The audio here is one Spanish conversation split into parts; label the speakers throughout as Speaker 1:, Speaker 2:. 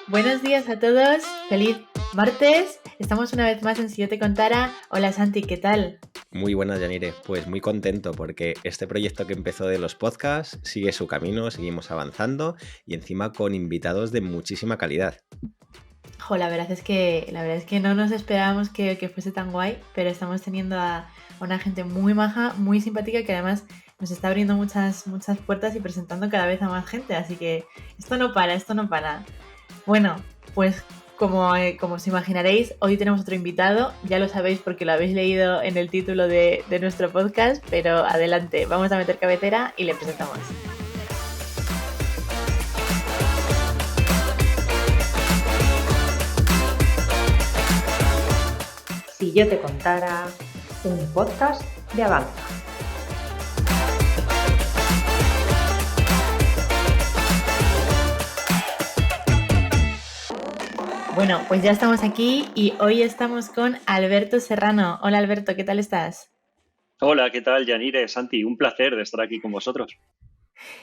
Speaker 1: Buenos días a todos, feliz martes. Estamos una vez más en Si yo te contara. Hola Santi, ¿qué tal?
Speaker 2: Muy buenas, Yanire. Pues muy contento porque este proyecto que empezó de los podcasts sigue su camino, seguimos avanzando y encima con invitados de muchísima calidad.
Speaker 1: Jo, la verdad es que no nos esperábamos que fuese tan guay, pero estamos teniendo a una gente muy maja, muy simpática, que además nos está abriendo muchas puertas y presentando cada vez a más gente, así que esto no para, esto no para. Bueno, pues como os imaginaréis, hoy tenemos otro invitado, ya lo sabéis porque lo habéis leído en el título de nuestro podcast, pero adelante, vamos a meter cabecera y le presentamos.
Speaker 3: Si yo te contara, un podcast de Avanza.
Speaker 1: Bueno, pues ya estamos aquí y hoy estamos con Alberto Serrano. Hola Alberto, ¿qué tal estás?
Speaker 4: Hola, ¿qué tal, Yanire? Santi, un placer de estar aquí con vosotros.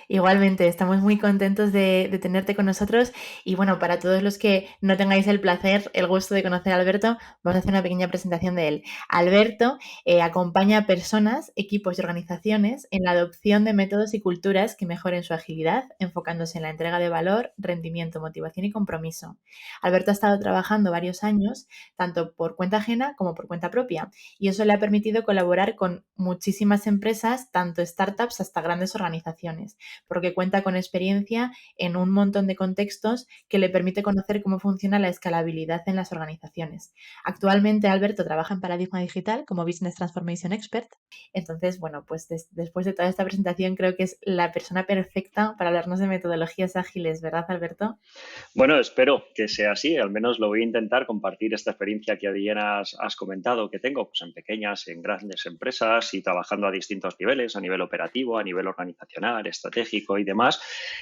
Speaker 1: Igualmente, estamos muy contentos de tenerte con nosotros y bueno, para todos los que no tengáis el placer, el gusto de conocer a Alberto, vamos a hacer una pequeña presentación de él. Alberto acompaña a personas, equipos y organizaciones en la adopción de métodos y culturas que mejoren su agilidad, enfocándose en la entrega de valor, rendimiento, motivación y compromiso. Alberto ha estado trabajando varios años, tanto por cuenta ajena como por cuenta propia, y eso le ha permitido colaborar con muchísimas empresas, tanto startups hasta grandes organizaciones, porque cuenta con experiencia en un montón de contextos que le permite conocer cómo funciona la escalabilidad en las organizaciones. Actualmente Alberto trabaja en Paradigma Digital como Business Transformation Expert. Entonces, bueno, pues después de toda esta presentación creo que es la persona perfecta para hablarnos de metodologías ágiles, ¿verdad, Alberto?
Speaker 4: Bueno, espero que sea así. Al menos lo voy a intentar compartir esta experiencia que bien has comentado que tengo pues en pequeñas, en grandes empresas y trabajando a distintos niveles, a nivel operativo, a nivel organizacional, estratégico y demás.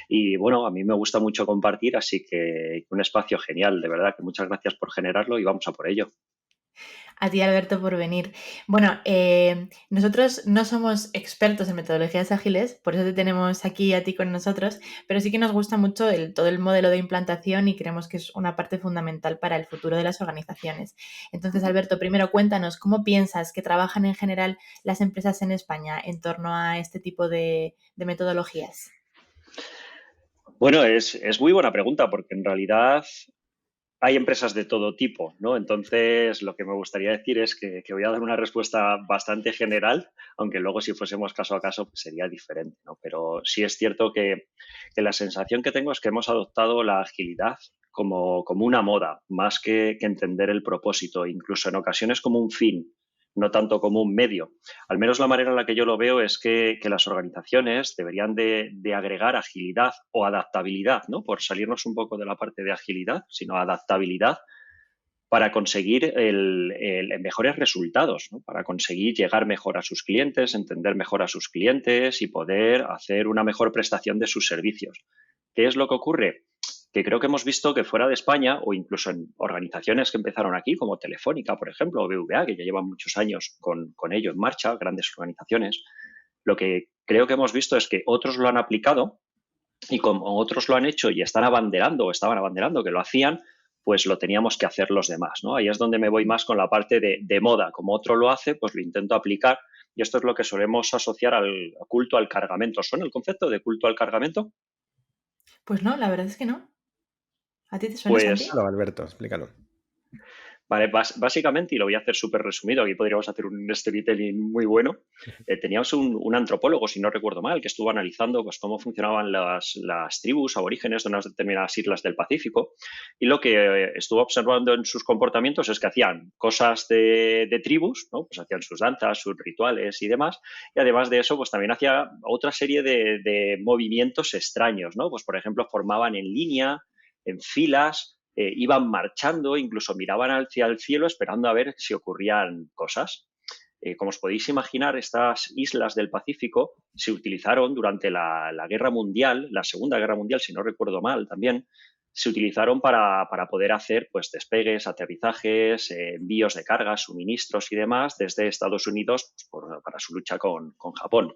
Speaker 4: Y bueno, a mí me gusta mucho compartir, así que un espacio genial, de verdad, que muchas gracias por generarlo y vamos a por ello.
Speaker 1: A ti, Alberto, por venir. Bueno, nosotros no somos expertos en metodologías ágiles, por eso te tenemos aquí a ti con nosotros, pero sí que nos gusta mucho todo el modelo de implantación y creemos que es una parte fundamental para el futuro de las organizaciones. Entonces, Alberto, primero cuéntanos, ¿cómo piensas que trabajan en general las empresas en España en torno a este tipo de metodologías?
Speaker 4: Bueno, es muy buena pregunta porque en realidad hay empresas de todo tipo, ¿no? Entonces, lo que me gustaría decir es que voy a dar una respuesta bastante general, aunque luego si fuésemos caso a caso pues sería diferente, ¿no? Pero sí es cierto que la sensación que tengo es que hemos adoptado la agilidad como una moda, más que entender el propósito, incluso en ocasiones como un fin, no tanto como un medio. Al menos la manera en la que yo lo veo es que las organizaciones deberían de agregar agilidad o adaptabilidad, ¿no? Por salirnos un poco de la parte de agilidad, sino adaptabilidad para conseguir mejores resultados, ¿no? Para conseguir llegar mejor a sus clientes, entender mejor a sus clientes y poder hacer una mejor prestación de sus servicios. ¿Qué es lo que ocurre? Que creo que hemos visto que fuera de España o incluso en organizaciones que empezaron aquí, como Telefónica, por ejemplo, o BVA, que ya llevan muchos años con ello en marcha, grandes organizaciones, lo que creo que hemos visto es que otros lo han aplicado y como otros lo han hecho y están abanderando o estaban abanderando que lo hacían, pues lo teníamos que hacer los demás, ¿no? Ahí es donde me voy más con la parte de moda. Como otro lo hace, pues lo intento aplicar y esto es lo que solemos asociar al culto al cargamento. ¿Suena el concepto de culto al cargamento?
Speaker 1: Pues no, la verdad es que no. ¿A ti te suena, Santi?
Speaker 4: Pues
Speaker 2: Explícalo, Alberto, explícalo.
Speaker 4: vale, básicamente, y lo voy a hacer súper resumido, aquí podríamos hacer un storytelling muy bueno. Teníamos un antropólogo, si no recuerdo mal, que estuvo analizando pues, cómo funcionaban las tribus aborígenes de unas determinadas islas del Pacífico y lo que estuvo observando en sus comportamientos es que hacían cosas de tribus, ¿no? Pues hacían sus danzas, sus rituales y demás, y además de eso, pues también hacía otra serie de movimientos extraños, ¿no? Pues por ejemplo, formaban en línea, en filas, iban marchando, incluso miraban hacia el cielo esperando a ver si ocurrían cosas. Como os podéis imaginar, estas islas del Pacífico se utilizaron durante la Guerra Mundial, la Segunda Guerra Mundial, si no recuerdo mal también, se utilizaron para poder hacer pues, despegues, aterrizajes, envíos de cargas, suministros y demás desde Estados Unidos pues, para su lucha con Japón.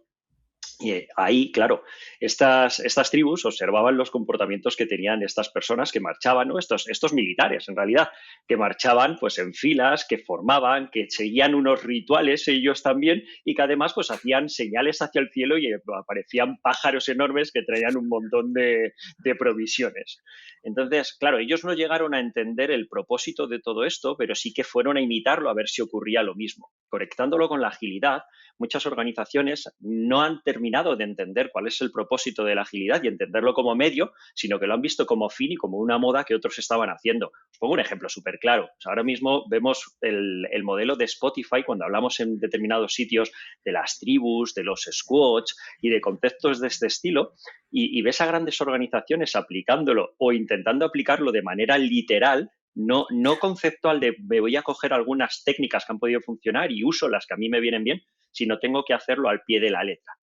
Speaker 4: Y ahí, claro, estas tribus observaban los comportamientos que tenían estas personas que marchaban, ¿no? Estos militares, en realidad, que marchaban pues en filas, que formaban, que seguían unos rituales ellos también y que además pues hacían señales hacia el cielo y aparecían pájaros enormes que traían un montón de provisiones. Entonces, claro, ellos no llegaron a entender el propósito de todo esto, pero sí que fueron a imitarlo a ver si ocurría lo mismo. Conectándolo con la agilidad, muchas organizaciones no han terminado de entender cuál es el propósito de la agilidad y entenderlo como medio, sino que lo han visto como fin y como una moda que otros estaban haciendo. Os pongo un ejemplo súper claro. O sea, ahora mismo vemos el modelo de Spotify cuando hablamos en determinados sitios de las tribus, de los squads y de conceptos de este estilo y ves a grandes organizaciones aplicándolo o intentando aplicarlo de manera literal, no conceptual de me voy a coger algunas técnicas que han podido funcionar y uso las que a mí me vienen bien, sino tengo que hacerlo al pie de la letra.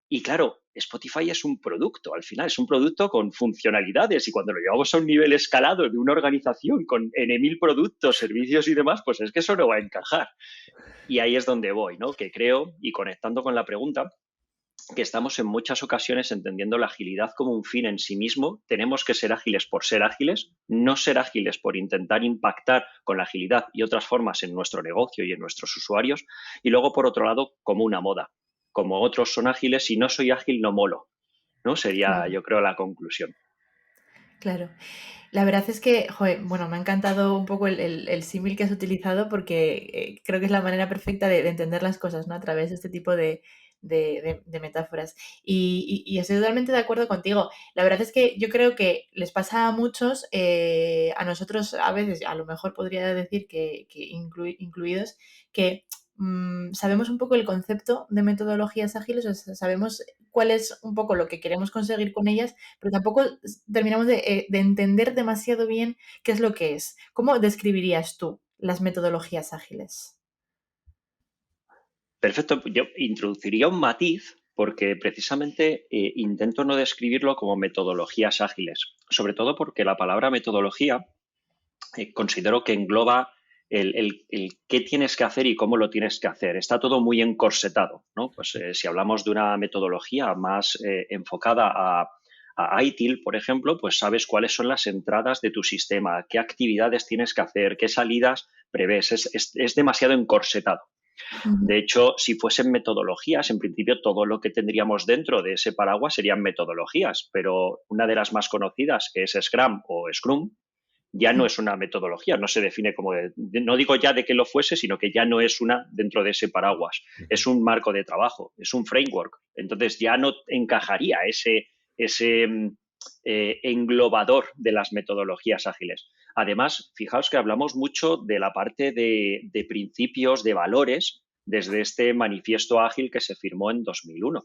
Speaker 4: Y claro, Spotify es un producto, al final es un producto con funcionalidades y cuando lo llevamos a un nivel escalado de una organización con N.000 productos, servicios y demás, pues es que eso no va a encajar. Y ahí es donde voy, ¿no? Que creo, y conectando con la pregunta, que estamos en muchas ocasiones entendiendo la agilidad como un fin en sí mismo. Tenemos que ser ágiles por ser ágiles, no ser ágiles por intentar impactar con la agilidad y otras formas en nuestro negocio y en nuestros usuarios. Y luego, por otro lado, como una moda. Como otros son ágiles, si no soy ágil no molo, ¿no? Sería,
Speaker 1: Claro.
Speaker 4: yo creo, la conclusión.
Speaker 1: Claro. La verdad es que, joder, bueno, me ha encantado un poco el símil que has utilizado porque creo que es la manera perfecta de entender las cosas, ¿no? A través de este tipo de metáforas. Y estoy totalmente de acuerdo contigo. La verdad es que yo creo que les pasa a muchos, a nosotros a veces, a lo mejor podría decir que incluidos, que sabemos un poco el concepto de metodologías ágiles, o sea, sabemos cuál es un poco lo que queremos conseguir con ellas, pero tampoco terminamos de entender demasiado bien qué es lo que es. ¿Cómo describirías tú las metodologías ágiles?
Speaker 4: Perfecto, yo introduciría un matiz porque precisamente intento no describirlo como metodologías ágiles, sobre todo porque la palabra metodología considero que engloba el qué tienes que hacer y cómo lo tienes que hacer. Está todo muy encorsetado, ¿no? Pues si hablamos de una metodología más enfocada a ITIL, por ejemplo, pues sabes cuáles son las entradas de tu sistema, qué actividades tienes que hacer, qué salidas prevés. Es demasiado encorsetado. De hecho, si fuesen metodologías, en principio todo lo que tendríamos dentro de ese paraguas serían metodologías, pero una de las más conocidas, que es Scrum o Scrum, ya no es una metodología, no se define como, no digo ya de que lo fuese, sino que ya no es una dentro de ese paraguas, es un marco de trabajo, es un framework, entonces ya no encajaría ese englobador de las metodologías ágiles. Además, fijaos que hablamos mucho de la parte de principios, de valores, desde este manifiesto ágil que se firmó en 2001.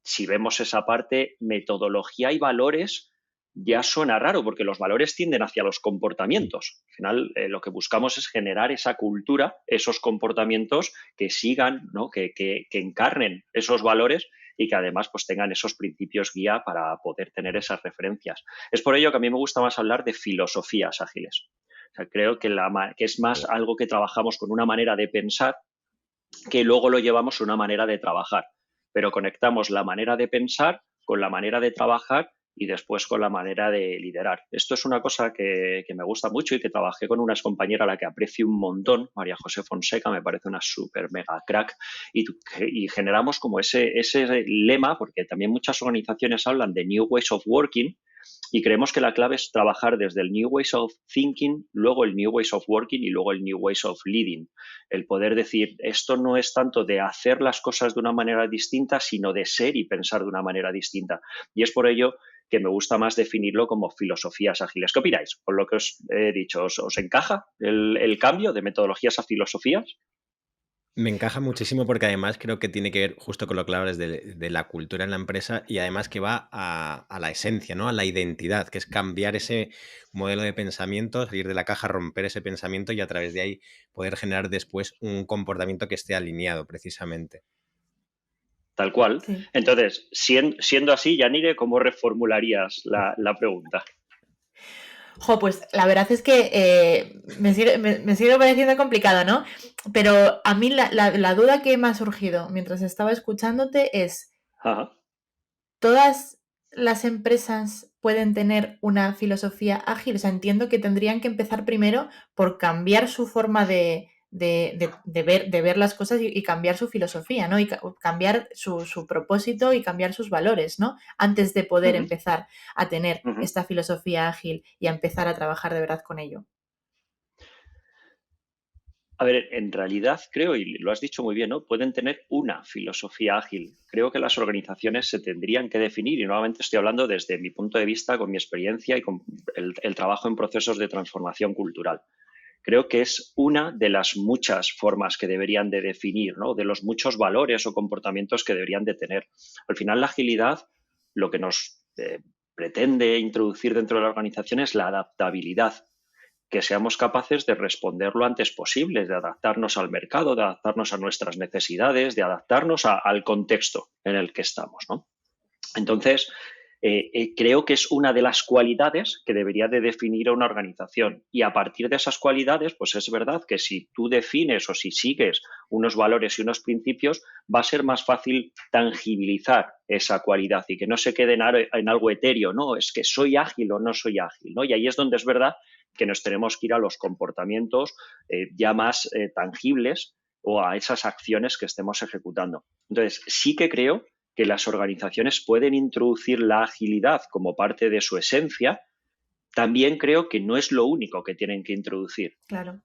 Speaker 4: Si vemos esa parte, metodología y valores ya suena raro porque los valores tienden hacia los comportamientos. Al final, lo que buscamos es generar esa cultura, esos comportamientos que sigan, ¿no? que encarnen esos valores y que además pues, tengan esos principios guía para poder tener esas referencias. Es por ello que a mí me gusta más hablar de filosofías ágiles. O sea, creo que es más algo que trabajamos con una manera de pensar que luego lo llevamos a una manera de trabajar. Pero conectamos la manera de pensar con la manera de trabajar y después con la manera de liderar. Esto es una cosa que me gusta mucho y que trabajé con una compañera a la que aprecio un montón, María José Fonseca, me parece una súper mega crack, y generamos como ese lema, porque también muchas organizaciones hablan de New Ways of Working, y creemos que la clave es trabajar desde el New Ways of Thinking, luego el New Ways of Working y luego el New Ways of Leading. El poder decir, esto no es tanto de hacer las cosas de una manera distinta, sino de ser y pensar de una manera distinta. Y es por ello que me gusta más definirlo como filosofías ágiles. ¿Qué opináis con lo que os he dicho? ¿Os encaja el cambio de metodologías a filosofías?
Speaker 2: Me encaja muchísimo porque además creo que tiene que ver justo con lo que hablas de la cultura en la empresa y además que va a la esencia, ¿no? A la identidad, que es cambiar ese modelo de pensamiento, salir de la caja, romper ese pensamiento y a través de ahí poder generar después un comportamiento que esté alineado precisamente.
Speaker 4: Tal cual.
Speaker 1: Sí.
Speaker 4: Entonces, siendo así, Yanire, ¿cómo reformularías la pregunta?
Speaker 1: Jo, pues la verdad es que me sigue pareciendo complicado, ¿no? Pero a mí la duda que me ha surgido mientras estaba escuchándote es,
Speaker 4: Ajá.
Speaker 1: ¿todas las empresas pueden tener una filosofía ágil? O sea, entiendo que tendrían que empezar primero por cambiar su forma de ver las cosas y cambiar su filosofía, ¿no? Y cambiar su propósito y cambiar sus valores, ¿no? Antes de poder
Speaker 4: Ujú,
Speaker 1: empezar a tener
Speaker 4: ujú.
Speaker 1: esta filosofía ágil y a empezar a trabajar de verdad con ello.
Speaker 4: A ver, en realidad creo, y lo has dicho muy bien, ¿no? Pueden tener una filosofía ágil. Creo que las organizaciones se tendrían que definir, y nuevamente estoy hablando desde mi punto de vista, con mi experiencia y con el trabajo en procesos de transformación cultural. Creo que es una de las muchas formas que deberían de definir, ¿no? De los muchos valores o comportamientos que deberían de tener. Al final, la agilidad lo que nos pretende introducir dentro de la organización es la adaptabilidad, que seamos capaces de responder lo antes posible, de adaptarnos al mercado, de adaptarnos a nuestras necesidades, de adaptarnos al contexto en el que estamos, ¿no? Entonces, creo que es una de las cualidades que debería de definir a una organización. Y a partir de esas cualidades, pues es verdad que si tú defines o si sigues unos valores y unos principios, va a ser más fácil tangibilizar esa cualidad y que no se quede en algo etéreo, no, es que soy ágil o no soy ágil, ¿no? Y ahí es donde es verdad que nos tenemos que ir a los comportamientos ya más tangibles o a esas acciones que estemos ejecutando. Entonces, sí que creo que las organizaciones pueden introducir la agilidad como parte de su esencia, también creo que no es lo único que tienen que introducir.
Speaker 1: Claro.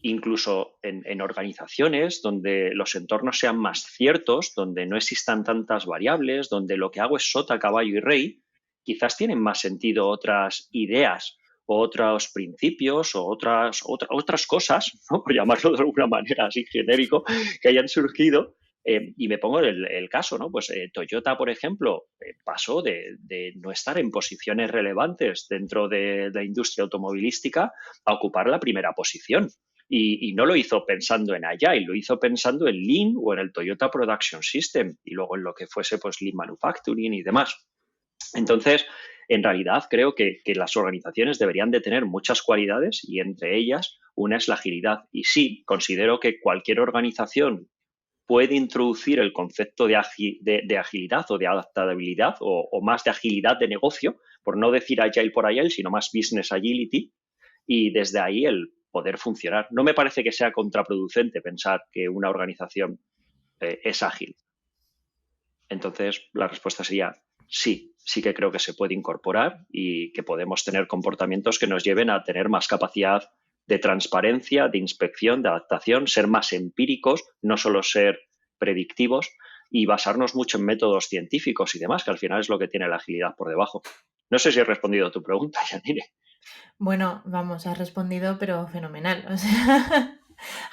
Speaker 4: Incluso en organizaciones donde los entornos sean más ciertos, donde no existan tantas variables, donde lo que hago es sota, caballo y rey, quizás tienen más sentido otras ideas o otros principios o otras cosas, ¿no? Por llamarlo de alguna manera así genérico, que hayan surgido. Y me pongo el caso, ¿no? Pues Toyota, por ejemplo, pasó de no estar en posiciones relevantes dentro de la industria automovilística a ocupar la primera posición. Y no lo hizo pensando en Agile, lo hizo pensando en Lean o en el Toyota Production System y luego en lo que fuese pues Lean Manufacturing y demás. Entonces, en realidad creo que las organizaciones deberían de tener muchas cualidades y entre ellas una es la agilidad. Y sí, considero que cualquier organización puede introducir el concepto de agilidad o de adaptabilidad o más de agilidad de negocio, por no decir agile por agile, sino más business agility, y desde ahí el poder funcionar. No me parece que sea contraproducente pensar que una organización es ágil. Entonces, la respuesta sería sí, sí que creo que se puede incorporar y que podemos tener comportamientos que nos lleven a tener más capacidad de transparencia, de inspección, de adaptación, ser más empíricos, no solo ser predictivos y basarnos mucho en métodos científicos y demás, que al final es lo que tiene la agilidad por debajo. No sé si he respondido a tu pregunta, Yanire.
Speaker 1: Bueno, vamos, has respondido, pero fenomenal. O sea,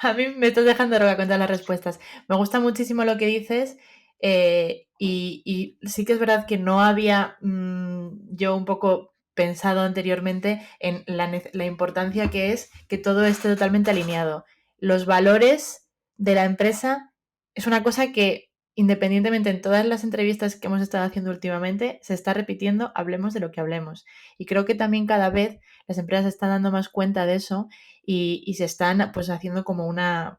Speaker 1: a mí me estás dejando loca con todas las respuestas. Me gusta muchísimo lo que dices y sí que es verdad que no había yo un poco pensado anteriormente en la importancia que es que todo esté totalmente alineado. Los valores de la empresa es una cosa que independientemente en todas las entrevistas que hemos estado haciendo últimamente se está repitiendo, hablemos de lo que hablemos. Y creo que también cada vez las empresas se están dando más cuenta de eso y se están pues haciendo como una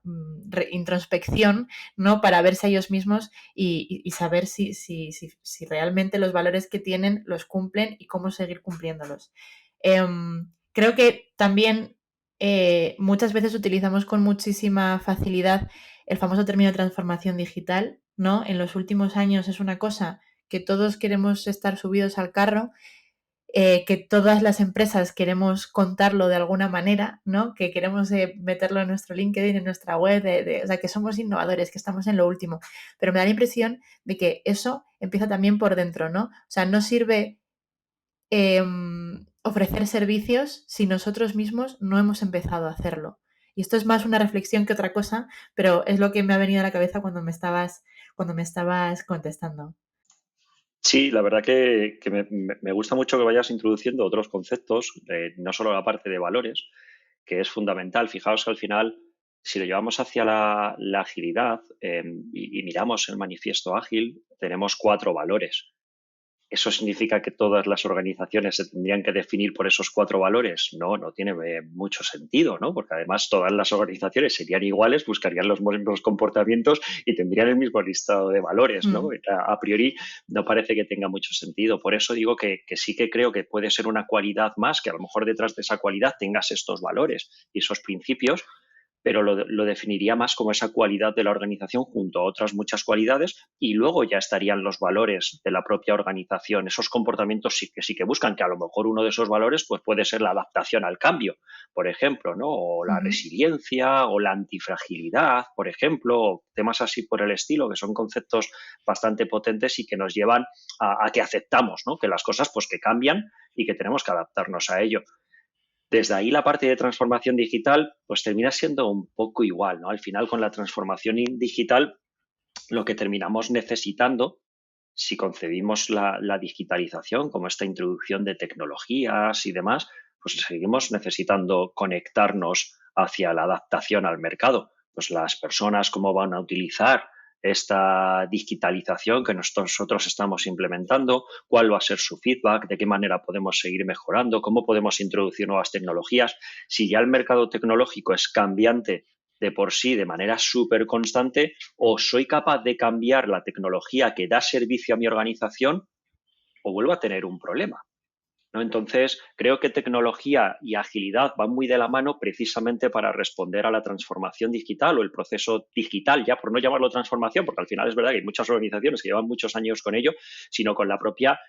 Speaker 1: introspección, ¿no? Para verse a ellos mismos y saber si realmente los valores que tienen los cumplen y cómo seguir cumpliéndolos. Creo que también muchas veces utilizamos con muchísima facilidad el famoso término de transformación digital, ¿no? En los últimos años es una cosa que todos queremos estar subidos al carro, que todas las empresas queremos contarlo de alguna manera, ¿no? Que queremos meterlo en nuestro LinkedIn, en nuestra web, o sea, que somos innovadores, que estamos en lo último. Pero me da la impresión de que eso empieza también por dentro, ¿no? O sea, no sirve ofrecer servicios si nosotros mismos no hemos empezado a hacerlo. Y esto es más una reflexión que otra cosa, pero es lo que me ha venido a la cabeza cuando me estabas contestando.
Speaker 4: Sí, la verdad que me gusta mucho que vayas introduciendo otros conceptos, no solo la parte de valores, que es fundamental. Fijaos que al final, si lo llevamos hacia la agilidad y miramos el manifiesto ágil, tenemos 4 valores. ¿Eso significa que todas las organizaciones se tendrían que definir por esos 4 valores? No, no tiene mucho sentido, ¿no? Porque además todas las organizaciones serían iguales, buscarían los mismos comportamientos y tendrían el mismo listado de valores, ¿no?
Speaker 1: Mm.
Speaker 4: A priori no parece que tenga mucho sentido. Por eso digo que sí que creo que puede ser una cualidad más, que a lo mejor detrás de esa cualidad tengas estos valores y esos principios, pero lo definiría más como esa cualidad de la organización junto a otras muchas cualidades, y luego ya estarían los valores de la propia organización, esos comportamientos sí que buscan, que a lo mejor uno de esos valores pues puede ser la adaptación al cambio, por ejemplo, ¿no? O la
Speaker 1: Ujú.
Speaker 4: resiliencia o la antifragilidad, por ejemplo, o temas así por el estilo, que son conceptos bastante potentes y que nos llevan a que aceptamos, ¿no? Que las cosas pues que cambian y que tenemos que adaptarnos a ello. Desde ahí la parte de transformación digital pues termina siendo un poco igual, ¿no? Al final con la transformación digital lo que terminamos necesitando, si concebimos la digitalización como esta introducción de tecnologías y demás, pues seguimos necesitando conectarnos hacia la adaptación al mercado. Pues las personas cómo van a utilizar esta digitalización que nosotros estamos implementando, cuál va a ser su feedback, de qué manera podemos seguir mejorando, cómo podemos introducir nuevas tecnologías. Si ya el mercado tecnológico es cambiante de por sí de manera súper constante, o soy capaz de cambiar la tecnología que da servicio a mi organización o vuelvo a tener un problema, ¿no? Entonces, creo que tecnología y agilidad van muy de la mano precisamente para responder a la transformación digital o el proceso digital, ya por no llamarlo transformación, porque al final es verdad que hay muchas organizaciones que llevan muchos años con ello, sino con la propia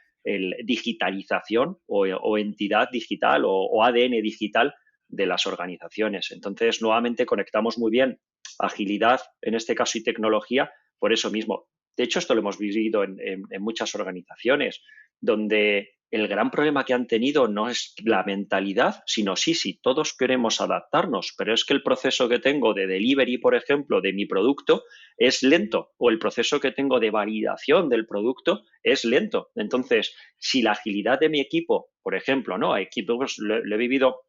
Speaker 4: digitalización o entidad digital o ADN digital de las organizaciones. Entonces, nuevamente conectamos muy bien agilidad, en este caso, y tecnología, por eso mismo. De hecho, esto lo hemos vivido en muchas organizaciones, donde el gran problema que han tenido no es la mentalidad, sino sí, todos queremos adaptarnos, pero es que el proceso que tengo de delivery, por ejemplo, de mi producto es lento, o el proceso que tengo de validación del producto es lento. Entonces, si la agilidad de mi equipo, por ejemplo, ¿no? A equipos lo he vivido.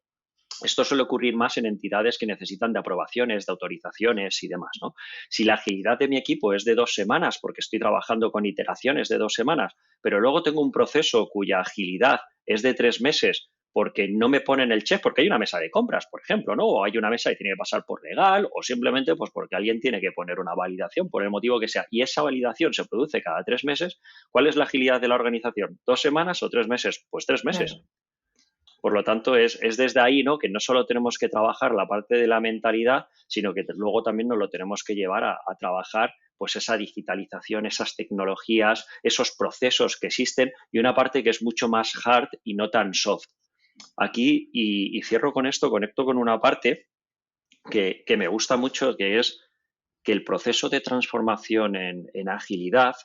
Speaker 4: Esto suele ocurrir más en entidades que necesitan de aprobaciones, de autorizaciones y demás, ¿no? Si la agilidad de mi equipo es de 2 semanas, porque estoy trabajando con iteraciones de 2 semanas, pero luego tengo un proceso cuya agilidad es de 3 meses, porque no me ponen el check, porque hay una mesa de compras, por ejemplo, ¿no? O hay una mesa que tiene que pasar por legal, o simplemente pues porque alguien tiene que poner una validación por el motivo que sea, y esa validación se produce cada 3 meses. ¿Cuál es la agilidad de la organización? ¿2 semanas o 3 meses? Pues 3 meses.
Speaker 1: Claro.
Speaker 4: Por lo tanto, es desde ahí, ¿no? Que no solo tenemos que trabajar la parte de la mentalidad, sino que luego también nos lo tenemos que llevar a trabajar pues esa digitalización, esas tecnologías, esos procesos que existen, y una parte que es mucho más hard y no tan soft. Aquí, y cierro con esto, conecto con una parte que me gusta mucho, que es que el proceso de transformación en agilidad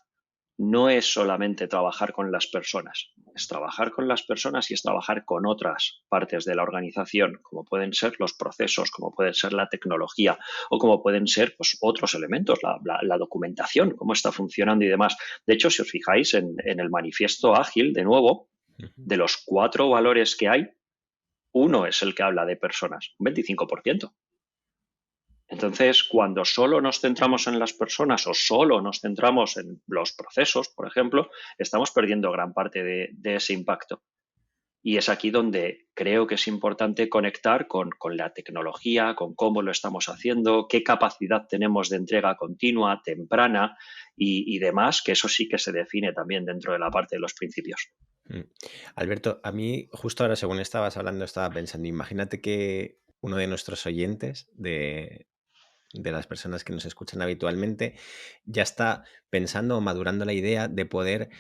Speaker 4: no es solamente trabajar con las personas, es trabajar con las personas y es trabajar con otras partes de la organización, como pueden ser los procesos, como puede ser la tecnología o como pueden ser pues, otros elementos, la documentación, cómo está funcionando y demás. De hecho, si os fijáis en el manifiesto ágil, de nuevo, de los 4 valores que hay, uno es el que habla de personas, un 25%. Entonces, cuando solo nos centramos en las personas o solo nos centramos en los procesos, por ejemplo, estamos perdiendo gran parte de ese impacto. Y es aquí donde creo que es importante conectar con la tecnología, con cómo lo estamos haciendo, qué capacidad tenemos de entrega continua, temprana y demás, que eso sí que se define también dentro de la parte de los principios.
Speaker 2: Mm. Alberto, a mí justo ahora, según estabas hablando, estaba pensando, imagínate que uno de nuestros oyentes, de las personas que nos escuchan habitualmente, ya está pensando o madurando la idea de poder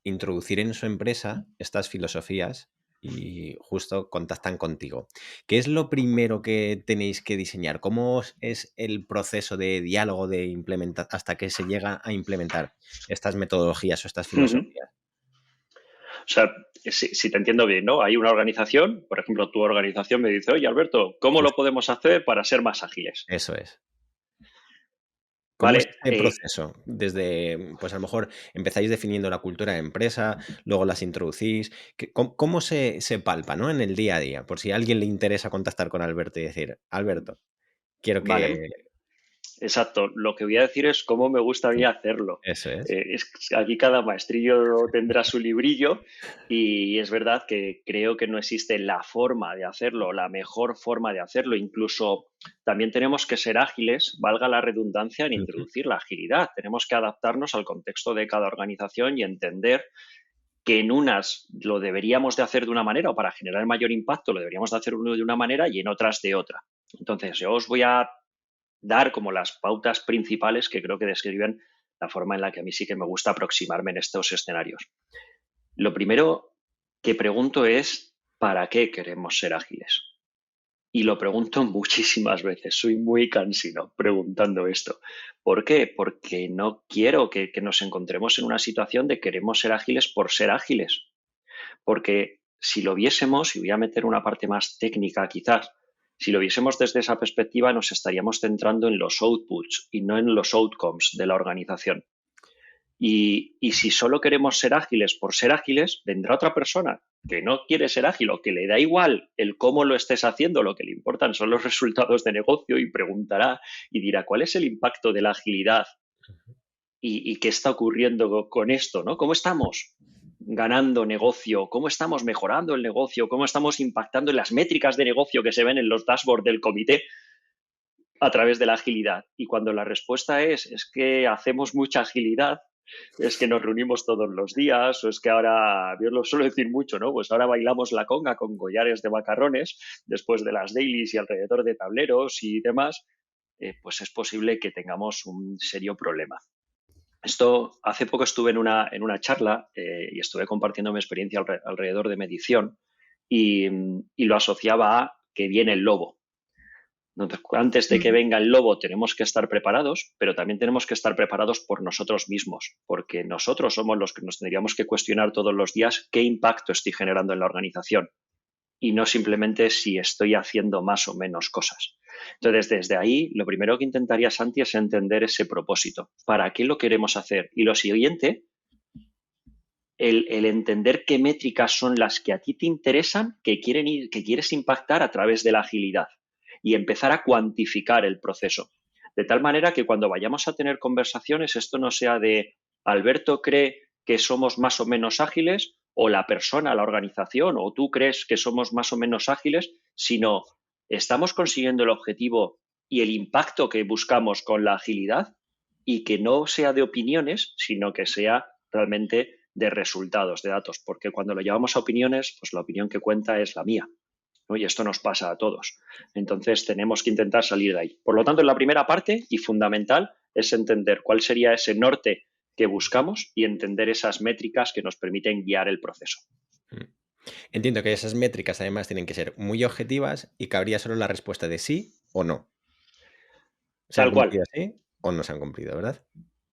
Speaker 2: introducir en su empresa estas filosofías y justo contactan contigo. ¿Qué es lo primero que tenéis que diseñar? ¿Cómo es el proceso de diálogo de implementar hasta que se llega a implementar estas metodologías o estas filosofías?
Speaker 4: O sea, si te entiendo bien, ¿no? Hay una organización, por ejemplo, tu organización me dice, oye, Alberto, ¿cómo lo
Speaker 2: Justo,
Speaker 4: podemos hacer para ser más ágiles?
Speaker 2: eso es. ¿Cómo es
Speaker 4: Vale,
Speaker 2: este proceso? Desde, pues a lo mejor empezáis definiendo la cultura de empresa, luego las introducís. ¿Cómo se palpa, ¿no? En el día a día? Por si a alguien le interesa contactar con Alberto y decir, Alberto, quiero
Speaker 4: vale.
Speaker 2: que...
Speaker 4: Exacto. Lo que voy a decir es cómo me gusta a mí hacerlo.
Speaker 2: Eso es.
Speaker 4: Aquí cada maestrillo tendrá su librillo y es verdad que creo que no existe la forma de hacerlo, la mejor forma de hacerlo. Incluso también tenemos que ser ágiles, valga la redundancia, en
Speaker 2: Ujú.
Speaker 4: introducir la agilidad. Tenemos que adaptarnos al contexto de cada organización y entender que en unas lo deberíamos de hacer de una manera o para generar mayor impacto lo deberíamos de hacer uno de una manera y en otras de otra. Entonces, yo os voy a dar como las pautas principales que creo que describen la forma en la que a mí sí que me gusta aproximarme en estos escenarios. Lo primero que pregunto es, ¿para qué queremos ser ágiles? Y lo pregunto muchísimas veces, soy muy cansino preguntando esto. ¿Por qué? Porque no quiero que nos encontremos en una situación de queremos ser ágiles por ser ágiles. Porque si lo viésemos, y voy a meter una parte más técnica quizás, si lo viésemos desde esa perspectiva nos estaríamos centrando en los outputs y no en los outcomes de la organización. Y si solo queremos ser ágiles por ser ágiles, vendrá otra persona que no quiere ser ágil o que le da igual el cómo lo estés haciendo, lo que le importan son los resultados de negocio y preguntará y dirá, ¿cuál es el impacto de la agilidad y qué está ocurriendo con esto, ¿no? ¿Cómo estamos ganando negocio? ¿Cómo estamos mejorando el negocio? ¿Cómo estamos impactando en las métricas de negocio que se ven en los dashboards del comité a través de la agilidad? Y cuando la respuesta es que hacemos mucha agilidad, es que nos reunimos todos los días, o es que ahora, yo lo suelo decir mucho, ¿no? Pues ahora bailamos la conga con collares de macarrones después de las dailies y alrededor de tableros y demás, pues es posible que tengamos un serio problema. Esto, hace poco estuve en una charla y estuve compartiendo mi experiencia alrededor de medición y lo asociaba a que viene el lobo. Entonces, antes de que
Speaker 1: Ujú.
Speaker 4: venga el lobo tenemos que estar preparados, pero también tenemos que estar preparados por nosotros mismos, porque nosotros somos los que nos tendríamos que cuestionar todos los días qué impacto estoy generando en la organización y no simplemente si estoy haciendo más o menos cosas. Entonces, desde ahí, lo primero que intentaría, Santi, es entender ese propósito. ¿Para qué lo queremos hacer? Y lo siguiente, el entender qué métricas son las que a ti te interesan, que quieres impactar a través de la agilidad y empezar a cuantificar el proceso. De tal manera que cuando vayamos a tener conversaciones, esto no sea de Alberto cree que somos más o menos ágiles o la persona, la organización o tú crees que somos más o menos ágiles, sino estamos consiguiendo el objetivo y el impacto que buscamos con la agilidad y que no sea de opiniones, sino que sea realmente de resultados, de datos, porque cuando lo llevamos a opiniones, pues la opinión que cuenta es la mía, ¿no? Y esto nos pasa a todos. Entonces tenemos que intentar salir de ahí. Por lo tanto, en la primera parte y fundamental es entender cuál sería ese norte que buscamos y entender esas métricas que nos permiten guiar el proceso.
Speaker 2: Entiendo que esas métricas además tienen que ser muy objetivas y cabría solo la respuesta de sí o no. ¿Se han
Speaker 4: Tal cual,
Speaker 2: cumplido así o no se han cumplido, verdad?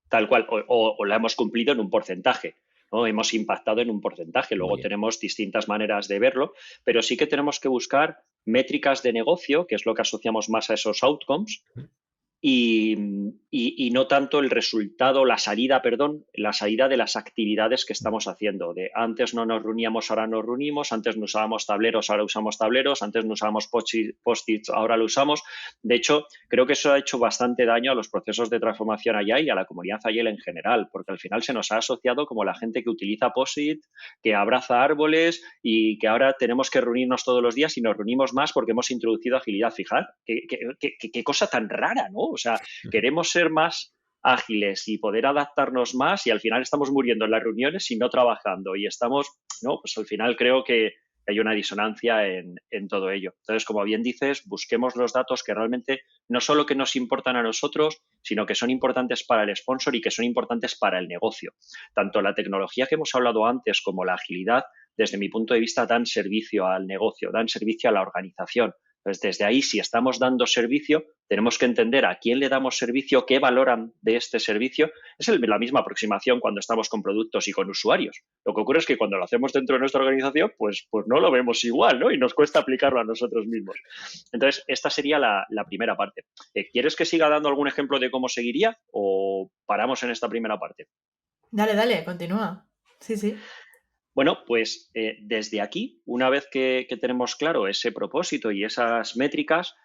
Speaker 4: tal cual, o la hemos cumplido en un porcentaje, ¿no? Hemos impactado en un porcentaje,
Speaker 2: Muy
Speaker 4: luego
Speaker 2: bien.
Speaker 4: tenemos distintas maneras de verlo, pero sí que tenemos que buscar métricas de negocio, que es lo que asociamos más a esos outcomes,
Speaker 2: Ujú.
Speaker 4: y no tanto el resultado, la salida de las actividades que estamos haciendo. De antes no nos reuníamos, ahora nos reunimos, antes no usábamos tableros, ahora usamos tableros, antes no usábamos post-its, ahora lo usamos. De hecho, creo que eso ha hecho bastante daño a los procesos de transformación allá y a la comunidad Agile en general, porque al final se nos ha asociado como la gente que utiliza post-it, que abraza árboles y que ahora tenemos que reunirnos todos los días y nos reunimos más porque hemos introducido agilidad. Fijar, qué cosa tan rara, ¿no? O sea, queremos ser más ágiles y poder adaptarnos más y al final estamos muriendo en las reuniones y no trabajando y estamos, ¿no? Pues al final creo que hay una disonancia en todo ello. Entonces, como bien dices, busquemos los datos que realmente no solo que nos importan a nosotros, sino que son importantes para el sponsor y que son importantes para el negocio. Tanto la tecnología que hemos hablado antes como la agilidad, desde mi punto de vista, dan servicio al negocio, dan servicio a la organización. Entonces, desde ahí, si estamos dando servicio, tenemos que entender a quién le damos servicio, qué valoran de este servicio. Es la misma aproximación cuando estamos con productos y con usuarios. Lo que ocurre es que cuando lo hacemos dentro de nuestra organización, pues no lo vemos igual, ¿no? Y nos cuesta aplicarlo a nosotros mismos. Entonces, esta sería la primera parte. ¿Quieres que siga dando algún ejemplo de cómo seguiría o paramos en esta primera parte?
Speaker 1: Dale, dale, continúa. Sí, sí.
Speaker 4: Bueno, pues desde aquí, una vez que tenemos claro ese propósito y esas métricas,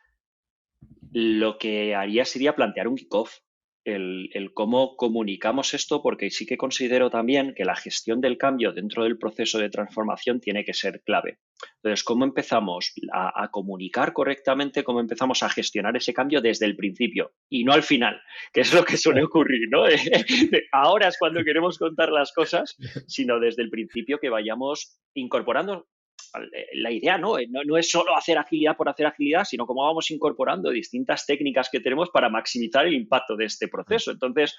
Speaker 4: lo que haría sería plantear un kickoff, el cómo comunicamos esto, porque sí que considero también que la gestión del cambio dentro del proceso de transformación tiene que ser clave. Entonces, ¿cómo empezamos a comunicar correctamente? ¿Cómo empezamos a gestionar ese cambio desde el principio y no al final? Que es lo que suele ocurrir, ¿no? Ahora es cuando queremos contar las cosas, sino desde el principio que vayamos incorporando la idea, ¿no? No es solo hacer agilidad por hacer agilidad, sino cómo vamos incorporando distintas técnicas que tenemos para maximizar el impacto de este proceso. Entonces,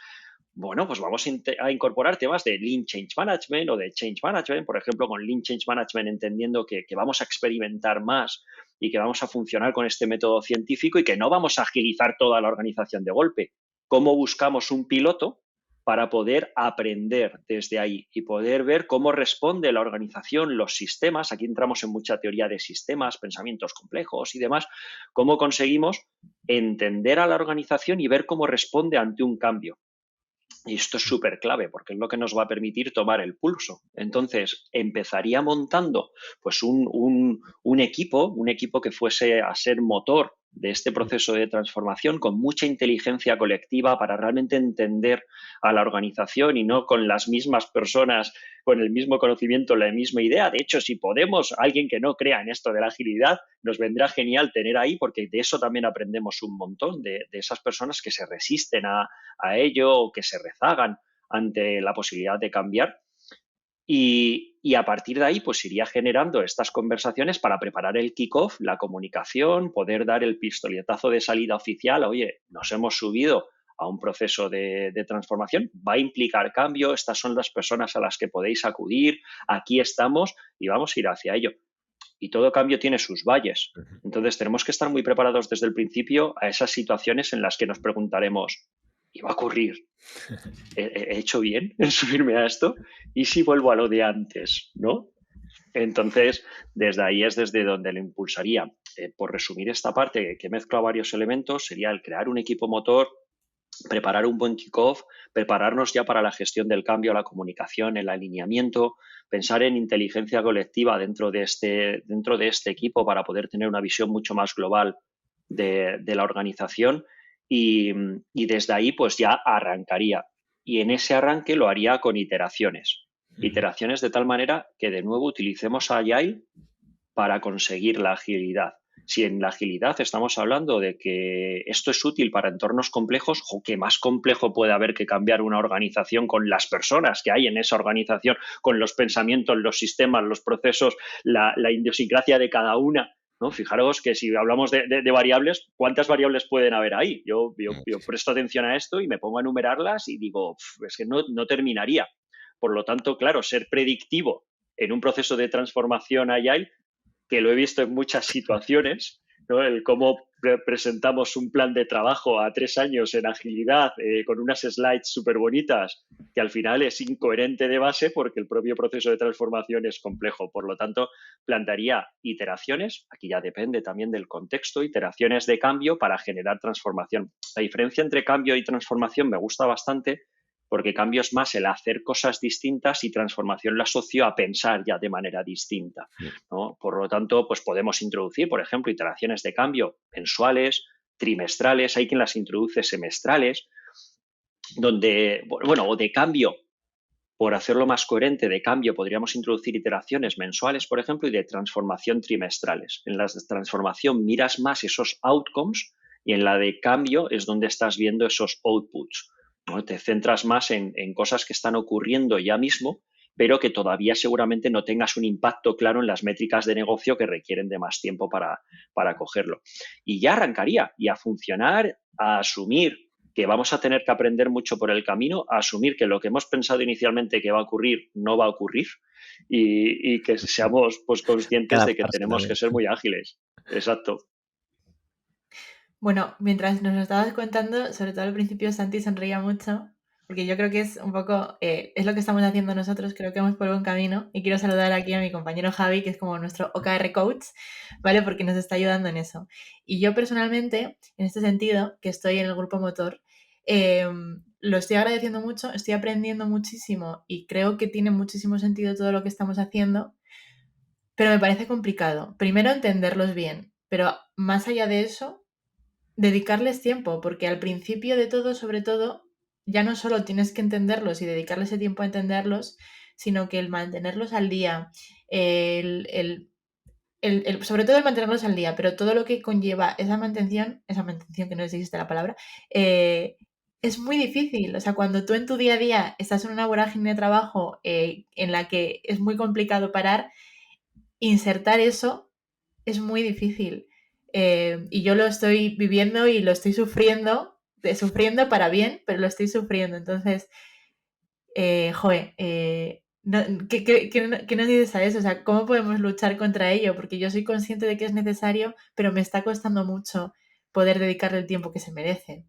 Speaker 4: bueno, pues vamos a incorporar temas de Lean Change Management o de Change Management, por ejemplo, con Lean Change Management entendiendo que vamos a experimentar más y que vamos a funcionar con este método científico y que no vamos a agilizar toda la organización de golpe. ¿Cómo buscamos un piloto para poder aprender desde ahí y poder ver cómo responde la organización, los sistemas? Aquí entramos en mucha teoría de sistemas, pensamientos complejos y demás. ¿Cómo conseguimos entender a la organización y ver cómo responde ante un cambio? Y esto es súper clave porque es lo que nos va a permitir tomar el pulso. Entonces, empezaría montando pues un equipo que fuese a ser motor de este proceso de transformación con mucha inteligencia colectiva para realmente entender a la organización y no con las mismas personas, con el mismo conocimiento, la misma idea. De hecho, si podemos, alguien que no crea en esto de la agilidad, nos vendrá genial tener ahí porque de eso también aprendemos un montón, de esas personas que se resisten a ello o que se rezagan ante la posibilidad de cambiar. Y a partir de ahí, pues iría generando estas conversaciones para preparar el kickoff, la comunicación, poder dar el pistoletazo de salida oficial. Oye, nos hemos subido a un proceso de transformación, va a implicar cambio, estas son las personas a las que podéis acudir, aquí estamos y vamos a ir hacia ello. Y todo cambio tiene sus valles. Entonces tenemos que estar muy preparados desde el principio a esas situaciones en las que nos preguntaremos, ¿y va a ocurrir? ¿He hecho bien en subirme a esto? ¿Y si vuelvo a lo de antes? ¿No? Entonces, desde ahí es desde donde lo impulsaría. Por resumir esta parte, que mezcla varios elementos, sería el crear un equipo motor, preparar un buen kickoff, prepararnos ya para la gestión del cambio, la comunicación, el alineamiento, pensar en inteligencia colectiva dentro de este equipo para poder tener una visión mucho más global de la organización y desde ahí pues ya arrancaría. Y en ese arranque lo haría con iteraciones. Iteraciones de tal manera que de nuevo utilicemos Agile para conseguir la agilidad. Si en la agilidad estamos hablando de que esto es útil para entornos complejos, ¿qué más complejo puede haber que cambiar una organización con las personas que hay en esa organización, con los pensamientos, los sistemas, los procesos, la idiosincrasia de cada una? ¿No? Fijaros que si hablamos de variables, ¿cuántas variables pueden haber ahí? Yo presto atención a esto y me pongo a enumerarlas y digo, es que no terminaría. Por lo tanto, claro, ser predictivo en un proceso de transformación agile, que lo he visto en muchas situaciones, ¿no? El cómo presentamos un plan de trabajo a 3 años en agilidad con unas slides súper bonitas que al final es incoherente de base porque el propio proceso de transformación es complejo. Por lo tanto, plantearía iteraciones, aquí ya depende también del contexto, iteraciones de cambio para generar transformación. La diferencia entre cambio y transformación me gusta bastante porque cambio es más el hacer cosas distintas y transformación la asocio a pensar ya de manera distinta, ¿no? Por lo tanto, pues podemos introducir, por ejemplo, iteraciones de cambio mensuales, trimestrales, hay quien las introduce semestrales, donde, bueno, o de cambio, por hacerlo más coherente, de cambio podríamos introducir iteraciones mensuales, por ejemplo, y de transformación trimestrales. En la de transformación miras más esos outcomes y en la de cambio es donde estás viendo esos outputs, ¿no? Te centras más en cosas que están ocurriendo ya mismo, pero que todavía seguramente no tengas un impacto claro en las métricas de negocio que requieren de más tiempo para cogerlo. Y ya arrancaría y a funcionar, a asumir que vamos a tener que aprender mucho por el camino, a asumir que lo que hemos pensado inicialmente que va a ocurrir no va a ocurrir y que seamos pues conscientes de que tenemos que ser muy ágiles. Exacto.
Speaker 1: Bueno, mientras nos lo estabas contando, sobre todo al principio Santi sonreía mucho, porque yo creo que es un poco, es lo que estamos haciendo nosotros, creo que vamos por buen camino, y quiero saludar aquí a mi compañero Javi, que es como nuestro OKR Coach, ¿vale? Porque nos está ayudando en eso. Y yo personalmente, en este sentido, que estoy en el grupo motor, lo estoy agradeciendo mucho, estoy aprendiendo muchísimo y creo que tiene muchísimo sentido todo lo que estamos haciendo, pero me parece complicado. Primero, entenderlos bien, pero más allá de eso, dedicarles tiempo, porque al principio de todo, sobre todo, ya no solo tienes que entenderlos y dedicarle ese tiempo a entenderlos, sino que el mantenerlos al día, sobre todo el mantenerlos al día, pero todo lo que conlleva esa mantención que no existe la palabra, es muy difícil. O sea, cuando tú en tu día a día estás en una vorágine de trabajo en la que es muy complicado parar, insertar eso es muy difícil. Y yo lo estoy viviendo y lo estoy sufriendo para bien, pero lo estoy sufriendo. Entonces, ¿qué nos dices a eso? O sea, ¿cómo podemos luchar contra ello? Porque yo soy consciente de que es necesario, pero me está costando mucho poder dedicarle el tiempo que se merece.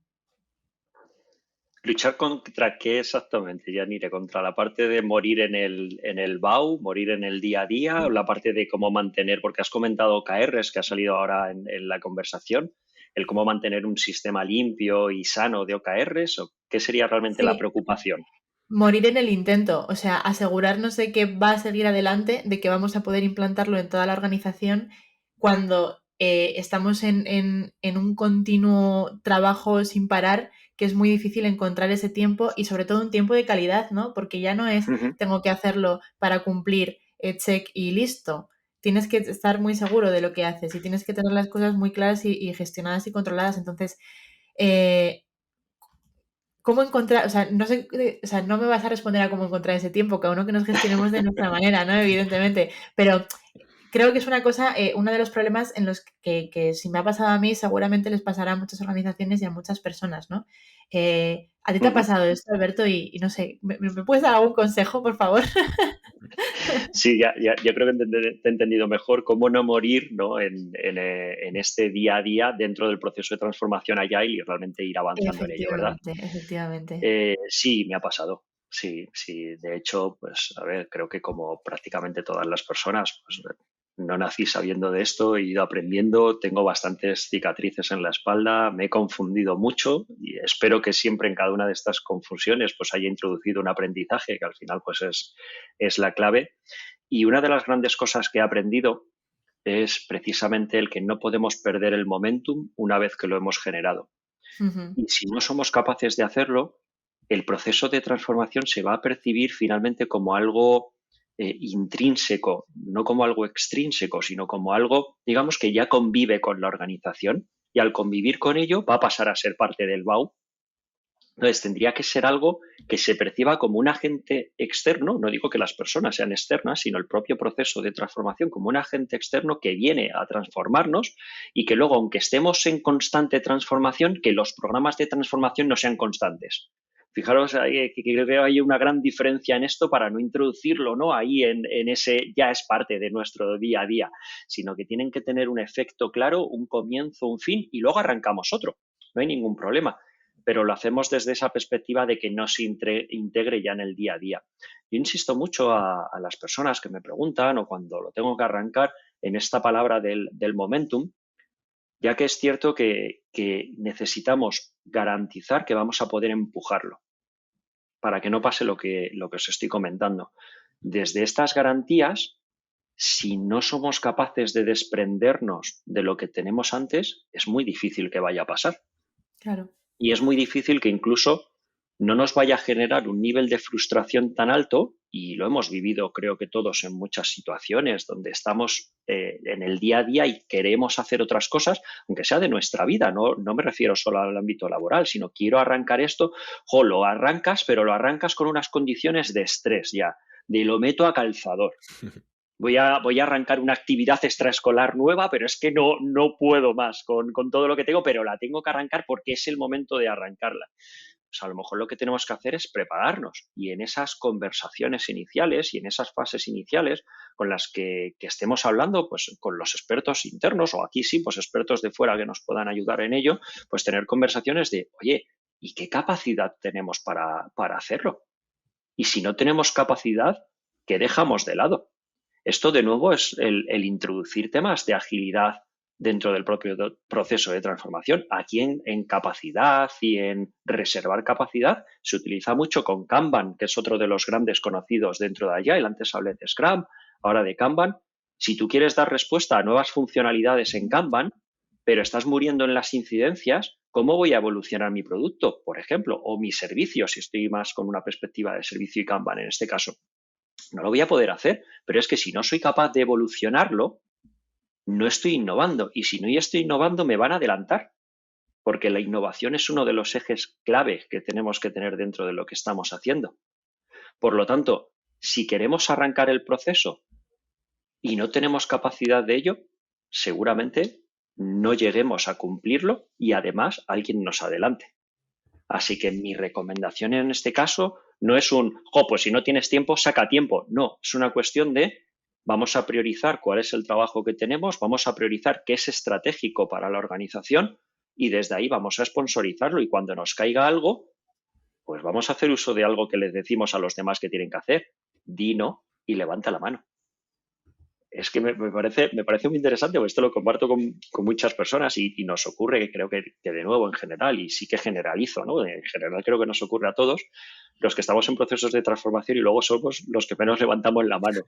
Speaker 4: ¿Luchar contra qué exactamente, Yanire? ¿Contra la parte de morir en el BAU, morir en el día a día, o la parte de cómo mantener, porque has comentado OKRs que ha salido ahora en la conversación, el cómo mantener un sistema limpio y sano de OKRs, o qué sería realmente la
Speaker 1: Sí,
Speaker 4: preocupación?
Speaker 1: morir en el intento, o sea, asegurarnos de que va a seguir adelante, de que vamos a poder implantarlo en toda la organización cuando estamos en un continuo trabajo sin parar, que es muy difícil encontrar ese tiempo y sobre todo un tiempo de calidad, ¿no? Porque ya no es
Speaker 4: Ujú.
Speaker 1: tengo que hacerlo para cumplir, check y listo. Tienes que estar muy seguro de lo que haces y tienes que tener las cosas muy claras y gestionadas y controladas. Entonces, eh, ¿cómo encontrar? O sea, no sé, o sea, no me vas a responder a cómo encontrar ese tiempo, cada uno que nos gestionemos de nuestra manera, ¿no? Evidentemente. Pero creo que es una cosa, uno de los problemas en los que si me ha pasado a mí, seguramente les pasará a muchas organizaciones y a muchas personas, ¿no? ¿A ti te ha
Speaker 4: Ujú.
Speaker 1: pasado esto, Alberto? Y no sé, ¿me puedes dar algún consejo, por favor?
Speaker 4: Sí, ya creo que te he entendido mejor cómo no morir, ¿no? En este día a día dentro del proceso de transformación Agile y realmente ir avanzando en ello, ¿verdad?
Speaker 1: Efectivamente, efectivamente.
Speaker 4: Sí, me ha pasado. Sí, sí. De hecho, pues, a ver, creo que como prácticamente todas las personas, pues no nací sabiendo de esto, he ido aprendiendo, tengo bastantes cicatrices en la espalda, me he confundido mucho y espero que siempre en cada una de estas confusiones pues haya introducido un aprendizaje que al final pues es la clave. Y una de las grandes cosas que he aprendido es precisamente el que no podemos perder el momentum una vez que lo hemos generado.
Speaker 1: Ujú.
Speaker 4: Y si no somos capaces de hacerlo, el proceso de transformación se va a percibir finalmente como algo intrínseco, no como algo extrínseco, sino como algo, digamos, que ya convive con la organización y al convivir con ello va a pasar a ser parte del BAU. Entonces, tendría que ser algo que se perciba como un agente externo, no digo que las personas sean externas, sino el propio proceso de transformación como un agente externo que viene a transformarnos y que luego, aunque estemos en constante transformación, que los programas de transformación no sean constantes. Fijaros que creo que hay una gran diferencia en esto para no introducirlo, ¿no? Ahí en ese ya es parte de nuestro día a día, sino que tienen que tener un efecto claro, un comienzo, un fin y luego arrancamos otro. No hay ningún problema, pero lo hacemos desde esa perspectiva de que no se integre ya en el día a día. Yo insisto mucho a las personas que me preguntan o cuando lo tengo que arrancar en esta palabra del momentum, ya que es cierto que necesitamos garantizar que vamos a poder empujarlo para que no pase lo que os estoy comentando. Desde estas garantías, si no somos capaces de desprendernos de lo que tenemos antes, es muy difícil que vaya a pasar.
Speaker 1: Claro.
Speaker 4: Y es muy difícil que incluso no nos vaya a generar un nivel de frustración tan alto, y lo hemos vivido creo que todos en muchas situaciones donde estamos en el día a día y queremos hacer otras cosas, aunque sea de nuestra vida, no me refiero solo al ámbito laboral, sino quiero arrancar esto, lo arrancas, pero lo arrancas con unas condiciones de estrés ya, de lo meto a calzador. Voy a arrancar una actividad extraescolar nueva, pero es que no puedo más con todo lo que tengo, pero la tengo que arrancar porque es el momento de arrancarla. Pues a lo mejor lo que tenemos que hacer es prepararnos y en esas conversaciones iniciales y en esas fases iniciales con las que estemos hablando, pues con los expertos internos o aquí sí, pues expertos de fuera que nos puedan ayudar en ello, pues tener conversaciones de, oye, ¿y qué capacidad tenemos para hacerlo? Y si no tenemos capacidad, ¿qué dejamos de lado? Esto, de nuevo, es el introducir temas de agilidad dentro del propio proceso de transformación. Aquí en capacidad y en reservar capacidad se utiliza mucho con Kanban, que es otro de los grandes conocidos dentro de Agile. Antes hablé de Scrum, ahora de Kanban. Si tú quieres dar respuesta a nuevas funcionalidades en Kanban, pero estás muriendo en las incidencias, ¿cómo voy a evolucionar mi producto, por ejemplo, o mi servicio, si estoy más con una perspectiva de servicio y Kanban en este caso? No lo voy a poder hacer, pero es que si no soy capaz de evolucionarlo, no estoy innovando, y si no estoy innovando me van a adelantar, porque la innovación es uno de los ejes clave que tenemos que tener dentro de lo que estamos haciendo. Por lo tanto, si queremos arrancar el proceso y no tenemos capacidad de ello, seguramente no lleguemos a cumplirlo y además alguien nos adelante. Así que mi recomendación en este caso no es pues si no tienes tiempo, saca tiempo. No, es una cuestión de vamos a priorizar cuál es el trabajo que tenemos, vamos a priorizar qué es estratégico para la organización y desde ahí vamos a sponsorizarlo y cuando nos caiga algo, pues vamos a hacer uso de algo que les decimos a los demás que tienen que hacer. Di no y levanta la mano. Es que me parece muy interesante, porque esto lo comparto con muchas personas y nos ocurre, creo que de nuevo en general, y sí que generalizo, ¿no? En general creo que nos ocurre a todos, los que estamos en procesos de transformación y luego somos los que menos levantamos la mano,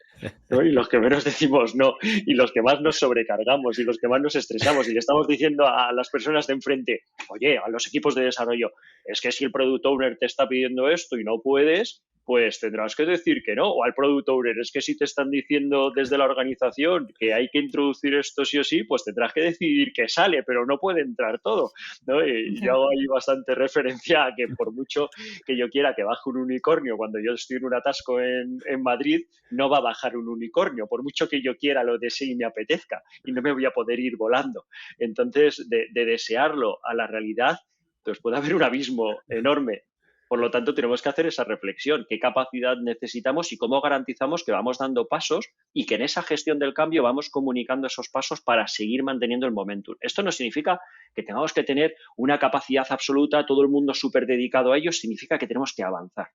Speaker 4: ¿no? Y los que menos decimos no, y los que más nos sobrecargamos y los que más nos estresamos y le estamos diciendo a las personas de enfrente, oye, a los equipos de desarrollo, es que si el Product Owner te está pidiendo esto y no puedes, pues tendrás que decir que no. O al Product Owner, es que si te están diciendo desde la organización que hay que introducir esto sí o sí, pues tendrás que decidir que sale, pero no puede entrar todo, ¿no? Y yo hago ahí bastante referencia a que por mucho que yo quiera que baje un unicornio cuando yo estoy en un atasco en Madrid, no va a bajar un unicornio, por mucho que yo quiera, lo desee y me apetezca, y no me voy a poder ir volando. Entonces, de desearlo a la realidad, pues puede haber un abismo enorme. Por lo tanto, tenemos que hacer esa reflexión, qué capacidad necesitamos y cómo garantizamos que vamos dando pasos y que en esa gestión del cambio vamos comunicando esos pasos para seguir manteniendo el momentum. Esto no significa que tengamos que tener una capacidad absoluta, todo el mundo súper dedicado a ello, significa que tenemos que avanzar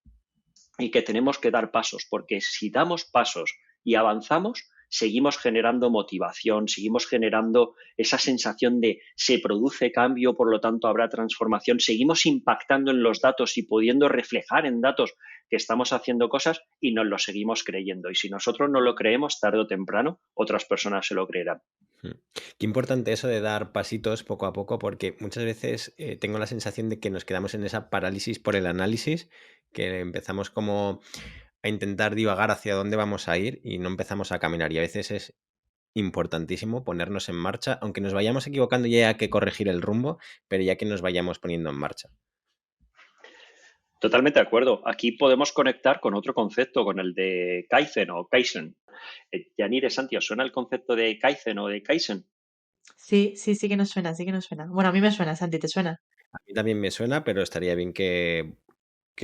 Speaker 4: y que tenemos que dar pasos, porque si damos pasos y avanzamos, seguimos generando motivación, seguimos generando esa sensación de se produce cambio, por lo tanto habrá transformación, seguimos impactando en los datos y pudiendo reflejar en datos que estamos haciendo cosas y nos lo seguimos creyendo. Y si nosotros no lo creemos, tarde o temprano, otras personas se lo creerán.
Speaker 2: Qué importante eso de dar pasitos poco a poco, porque muchas veces tengo la sensación de que nos quedamos en esa parálisis por el análisis, que empezamos como a intentar divagar hacia dónde vamos a ir y no empezamos a caminar. Y a veces es importantísimo ponernos en marcha, aunque nos vayamos equivocando y haya que corregir el rumbo, pero ya que nos vayamos poniendo en marcha.
Speaker 4: Totalmente de acuerdo. Aquí podemos conectar con otro concepto, con el de Kaizen o Kaizen. Yanire, Santi, ¿os suena el concepto de Kaizen o de Kaizen?
Speaker 1: Sí, sí, sí que nos suena, sí que nos suena. Bueno, a mí me suena, Santi, ¿te suena?
Speaker 2: A mí también me suena, pero estaría bien que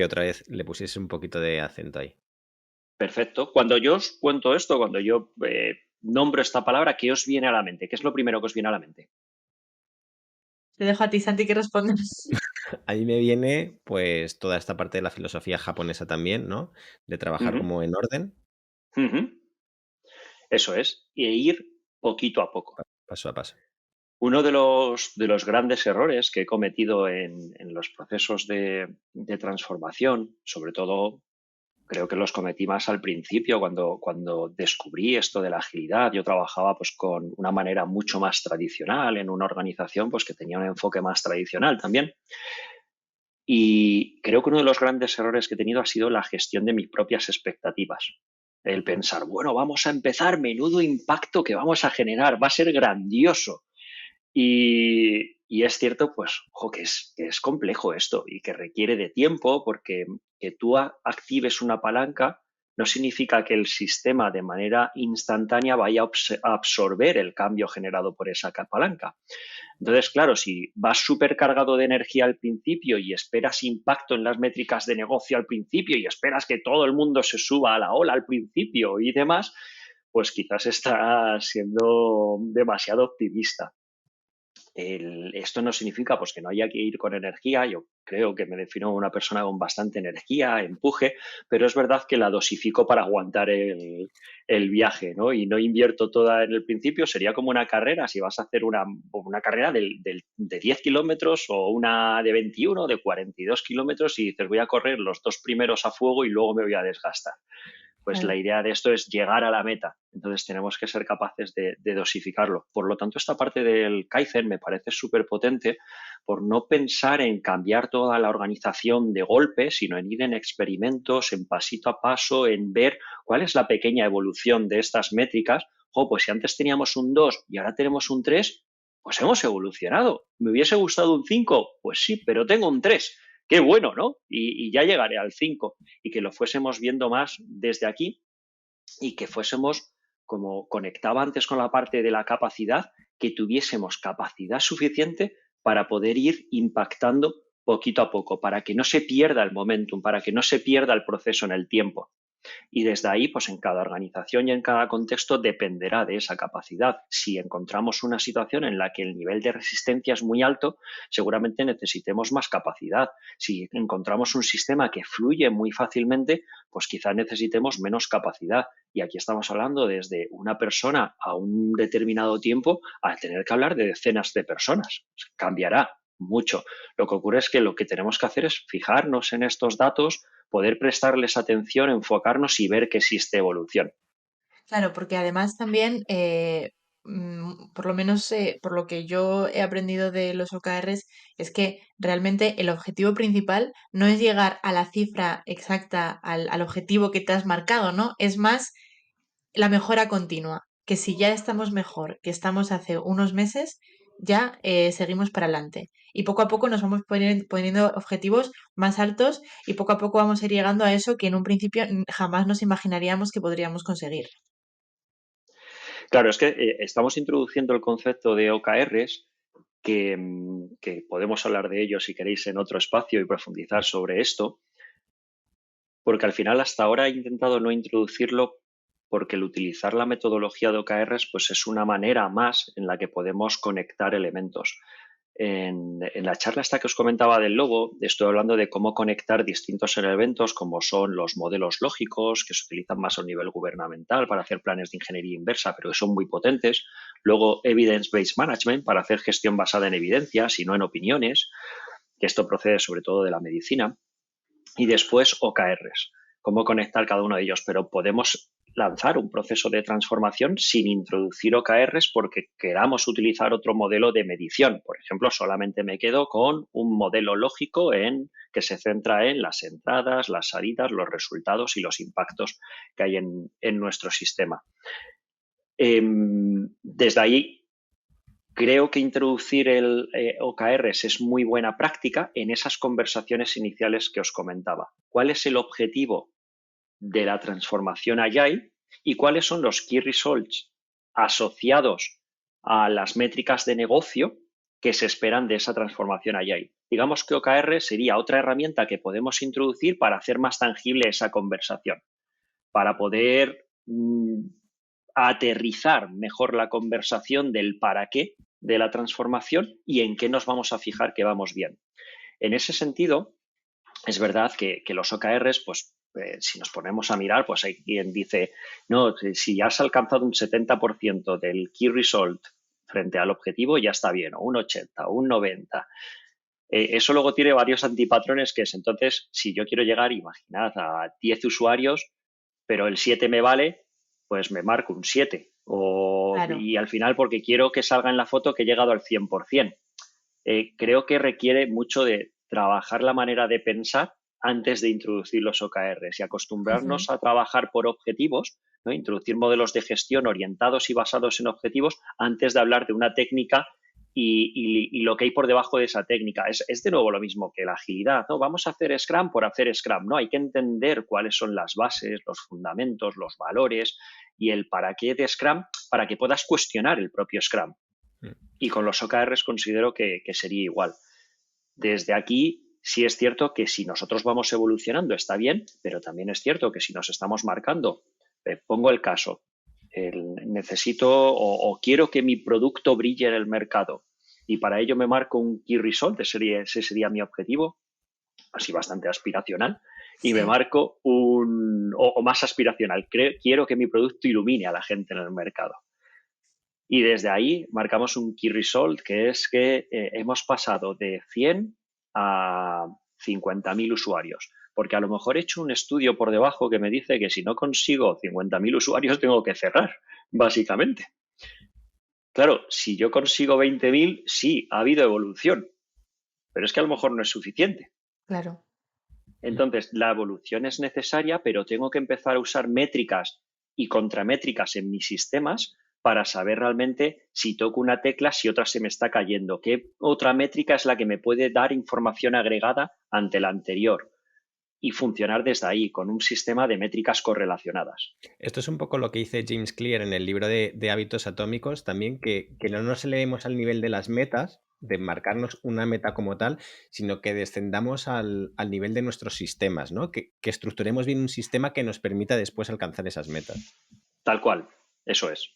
Speaker 2: otra vez le pusiese un poquito de acento ahí.
Speaker 4: Perfecto. Cuando yo os cuento esto, cuando yo nombro esta palabra, ¿qué os viene a la mente? ¿Qué es lo primero que os viene a la mente?
Speaker 1: Te dejo a ti, Santi, que respondas.
Speaker 2: A mí me viene pues toda esta parte de la filosofía japonesa también, ¿no? De trabajar como en orden.
Speaker 4: Eso es, e ir poquito a poco.
Speaker 2: Paso a paso.
Speaker 4: Uno de los grandes errores que he cometido en los procesos de transformación, sobre todo creo que los cometí más al principio cuando descubrí esto de la agilidad. Yo trabajaba pues con una manera mucho más tradicional en una organización pues que tenía un enfoque más tradicional también. Y creo que uno de los grandes errores que he tenido ha sido la gestión de mis propias expectativas. El pensar, bueno, vamos a empezar, menudo impacto que vamos a generar, va a ser grandioso. Y es cierto, pues, que es complejo esto y que requiere de tiempo porque que tú actives una palanca no significa que el sistema de manera instantánea vaya a absorber el cambio generado por esa palanca. Entonces, claro, si vas súper cargado de energía al principio y esperas impacto en las métricas de negocio al principio y esperas que todo el mundo se suba a la ola al principio y demás, pues quizás estás siendo demasiado optimista. Esto no significa pues, que no haya que ir con energía. Yo creo que me defino como una persona con bastante energía, empuje, pero es verdad que la dosifico para aguantar el viaje, ¿no? Y no invierto toda en el principio. Sería como una carrera, si vas a hacer una carrera de 10 kilómetros o una de 21, de 42 kilómetros y dices voy a correr los 2 primeros a fuego y luego me voy a desgastar. Pues la idea de esto es llegar a la meta. Entonces tenemos que ser capaces de dosificarlo. Por lo tanto, esta parte del Kaizen me parece súper potente por no pensar en cambiar toda la organización de golpe, sino en ir en experimentos, en pasito a paso, en ver cuál es la pequeña evolución de estas métricas. Pues si antes teníamos un 2 y ahora tenemos un 3, pues hemos evolucionado. ¿Me hubiese gustado un 5? Pues sí, pero tengo un 3. Qué bueno, ¿no? Y ya llegaré al 5. Y que lo fuésemos viendo más desde aquí y que fuésemos, como conectaba antes con la parte de la capacidad, que tuviésemos capacidad suficiente para poder ir impactando poquito a poco, para que no se pierda el momentum, para que no se pierda el proceso en el tiempo. Y desde ahí, pues en cada organización y en cada contexto dependerá de esa capacidad. Si encontramos una situación en la que el nivel de resistencia es muy alto, seguramente necesitemos más capacidad. Si encontramos un sistema que fluye muy fácilmente, pues quizá necesitemos menos capacidad. Y aquí estamos hablando desde una persona a un determinado tiempo a tener que hablar de decenas de personas. Cambiará mucho. Lo que ocurre es que lo que tenemos que hacer es fijarnos en estos datos, poder prestarles atención, enfocarnos y ver que existe evolución.
Speaker 1: Claro, porque además también, por lo menos por lo que yo he aprendido de los OKRs, es que realmente el objetivo principal no es llegar a la cifra exacta, al objetivo que te has marcado, ¿no? Es más la mejora continua, que si ya estamos mejor que estamos hace unos meses, ya seguimos para adelante. Y poco a poco nos vamos poniendo objetivos más altos y poco a poco vamos a ir llegando a eso que en un principio jamás nos imaginaríamos que podríamos conseguir.
Speaker 4: Claro, es que estamos introduciendo el concepto de OKRs que podemos hablar de ello si queréis en otro espacio y profundizar sobre esto, porque al final hasta ahora he intentado no introducirlo porque el utilizar la metodología de OKRs pues es una manera más en la que podemos conectar elementos. En la charla esta que os comentaba del logo, estoy hablando de cómo conectar distintos elementos como son los modelos lógicos, que se utilizan más a un nivel gubernamental para hacer planes de ingeniería inversa, pero que son muy potentes. Luego, Evidence-Based Management para hacer gestión basada en evidencias y no en opiniones, que esto procede sobre todo de la medicina. Y después, OKRs, cómo conectar cada uno de ellos. Pero podemos lanzar un proceso de transformación sin introducir OKRs porque queramos utilizar otro modelo de medición. Por ejemplo, solamente me quedo con un modelo lógico que se centra en las entradas, las salidas, los resultados y los impactos que hay en nuestro sistema. Desde ahí, creo que introducir el OKRs es muy buena práctica en esas conversaciones iniciales que os comentaba. ¿Cuál es el objetivo de la transformación Agile y cuáles son los key results asociados a las métricas de negocio que se esperan de esa transformación Agile? Digamos que OKR sería otra herramienta que podemos introducir para hacer más tangible esa conversación, para poder aterrizar mejor la conversación del para qué de la transformación y en qué nos vamos a fijar que vamos bien. En ese sentido, es verdad que los OKRs, pues si nos ponemos a mirar, pues hay quien dice, no, si ya has alcanzado un 70% del key result frente al objetivo, ya está bien, o un 80, o un 90. Eso luego tiene varios antipatrones que es, entonces, si yo quiero llegar, imaginad, a 10 usuarios, pero el 7 me vale, pues me marco un 7.
Speaker 1: Claro.
Speaker 4: Y al final, porque quiero que salga en la foto que he llegado al 100%. Creo que requiere mucho de trabajar la manera de pensar antes de introducir los OKRs y acostumbrarnos a trabajar por objetivos, ¿no? Introducir modelos de gestión orientados y basados en objetivos antes de hablar de una técnica y lo que hay por debajo de esa técnica. Es de nuevo lo mismo que la agilidad, ¿no? Vamos a hacer Scrum por hacer Scrum, ¿no? Hay que entender cuáles son las bases, los fundamentos, los valores y el para qué de Scrum para que puedas cuestionar el propio Scrum. Y con los OKRs considero que sería igual. Desde aquí sí es cierto que si nosotros vamos evolucionando está bien, pero también es cierto que si nos estamos marcando, pongo el caso, necesito o quiero que mi producto brille en el mercado y para ello me marco un key result, ese sería mi objetivo, así bastante aspiracional, y me marco o más aspiracional, quiero que mi producto ilumine a la gente en el mercado. Y desde ahí marcamos un key result, que es que hemos pasado de 100 a 50.000 usuarios. porque a lo mejor he hecho un estudio por debajo que me dice que si no consigo 50.000 usuarios tengo que cerrar, básicamente. Claro, si yo consigo 20.000, sí, ha habido evolución, pero es que a lo mejor no es suficiente.
Speaker 1: Claro.
Speaker 4: Entonces, la evolución es necesaria, pero tengo que empezar a usar métricas y contramétricas en mis sistemas para saber realmente si toco una tecla, si otra se me está cayendo, qué otra métrica es la que me puede dar información agregada ante la anterior y funcionar desde ahí con un sistema de métricas correlacionadas.
Speaker 2: Esto es un poco lo que dice James Clear en el libro de hábitos atómicos, también que no nos elevemos al nivel de las metas, de marcarnos una meta como tal, sino que descendamos al nivel de nuestros sistemas, ¿no? Que estructuremos bien un sistema que nos permita después alcanzar esas metas.
Speaker 4: Tal cual, eso es.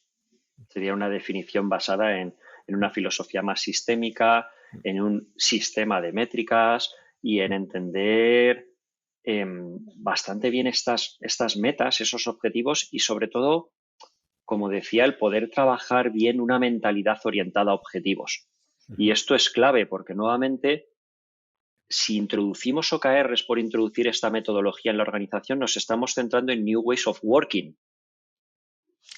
Speaker 4: Sería una definición basada en una filosofía más sistémica, en un sistema de métricas y en entender bastante bien estas metas, esos objetivos y sobre todo, como decía, el poder trabajar bien una mentalidad orientada a objetivos. Y esto es clave porque nuevamente, si introducimos OKRs por introducir esta metodología en la organización, nos estamos centrando en New Ways of Working.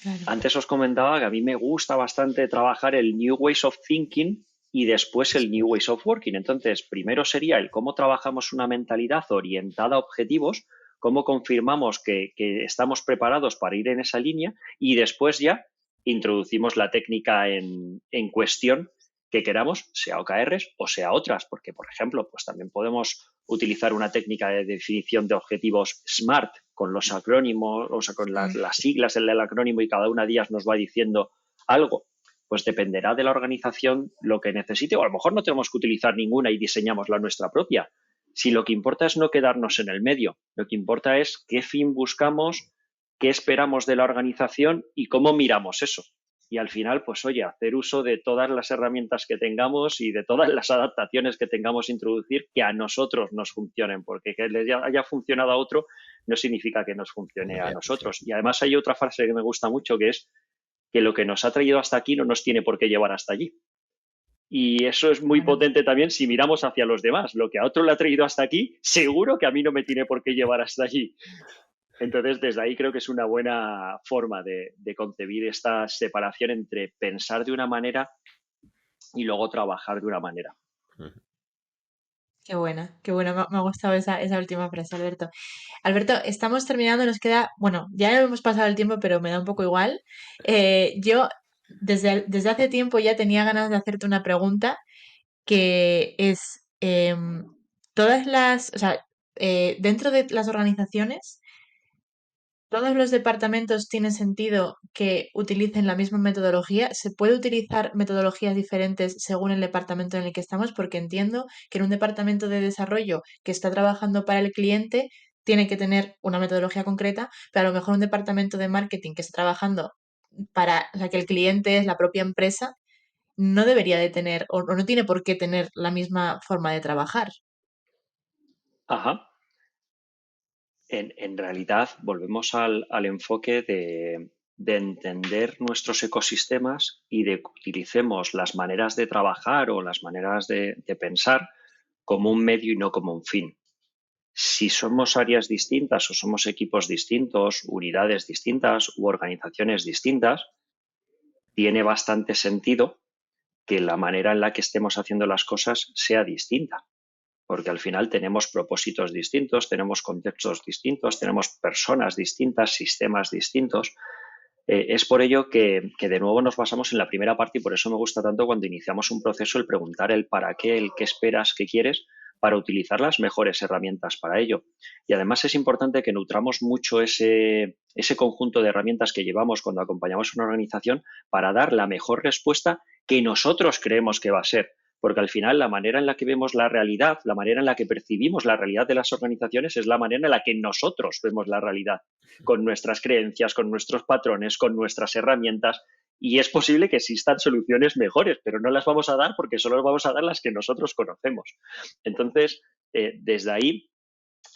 Speaker 1: Claro.
Speaker 4: Antes os comentaba que a mí me gusta bastante trabajar el New Ways of Thinking y después el New Ways of Working. Entonces, primero sería el cómo trabajamos una mentalidad orientada a objetivos, cómo confirmamos que estamos preparados para ir en esa línea y después ya introducimos la técnica en cuestión que queramos, sea OKRs o sea otras, porque, por ejemplo, pues también podemos utilizar una técnica de definición de objetivos SMART con los acrónimos, o sea, con las siglas del acrónimo y cada una de ellas nos va diciendo algo. Pues dependerá de la organización lo que necesite, o a lo mejor no tenemos que utilizar ninguna y diseñamos la nuestra propia. Si lo que importa es no quedarnos en el medio, lo que importa es qué fin buscamos, qué esperamos de la organización y cómo miramos eso. Y al final, pues oye, hacer uso de todas las herramientas que tengamos y de todas las adaptaciones que tengamos a introducir que a nosotros nos funcionen, porque que les haya funcionado a otro no significa que nos funcione a nosotros. Y además hay otra frase que me gusta mucho que es que lo que nos ha traído hasta aquí no nos tiene por qué llevar hasta allí. Y eso es muy potente también si miramos hacia los demás. Lo que a otro le ha traído hasta aquí, seguro que a mí no me tiene por qué llevar hasta allí. Entonces, desde ahí creo que es una buena forma de concebir esta separación entre pensar de una manera y luego trabajar de una manera.
Speaker 1: Qué buena, qué buena. Me ha gustado esa última frase, Alberto. Alberto, estamos terminando, nos queda, bueno, ya hemos pasado el tiempo, pero me da un poco igual. Yo desde hace tiempo ya tenía ganas de hacerte una pregunta que es, o sea, dentro de las organizaciones, ¿todos los departamentos tienen sentido que utilicen la misma metodología? ¿Se puede utilizar metodologías diferentes según el departamento en el que estamos? Porque entiendo que en un departamento de desarrollo que está trabajando para el cliente tiene que tener una metodología concreta, pero a lo mejor un departamento de marketing que está trabajando o sea, que el cliente es la propia empresa, no debería de tener o no tiene por qué tener la misma forma de trabajar.
Speaker 4: Ajá. En realidad, volvemos al enfoque de entender nuestros ecosistemas y de que utilicemos las maneras de trabajar o las maneras de pensar como un medio y no como un fin. Si somos áreas distintas o somos equipos distintos, unidades distintas u organizaciones distintas, tiene bastante sentido que la manera en la que estemos haciendo las cosas sea distinta, porque al final tenemos propósitos distintos, tenemos contextos distintos, tenemos personas distintas, sistemas distintos. Es por ello que de nuevo nos basamos en la primera parte y por eso me gusta tanto cuando iniciamos un proceso el preguntar el para qué, el qué esperas, qué quieres, para utilizar las mejores herramientas para ello. Y además es importante que nutramos mucho ese conjunto de herramientas que llevamos cuando acompañamos a una organización para dar la mejor respuesta que nosotros creemos que va a ser. Porque al final la manera en la que vemos la realidad, la manera en la que percibimos la realidad de las organizaciones es la manera en la que nosotros vemos la realidad, con nuestras creencias, con nuestros patrones, con nuestras herramientas. Y es posible que existan soluciones mejores, pero no las vamos a dar porque solo vamos a dar las que nosotros conocemos. Entonces, desde ahí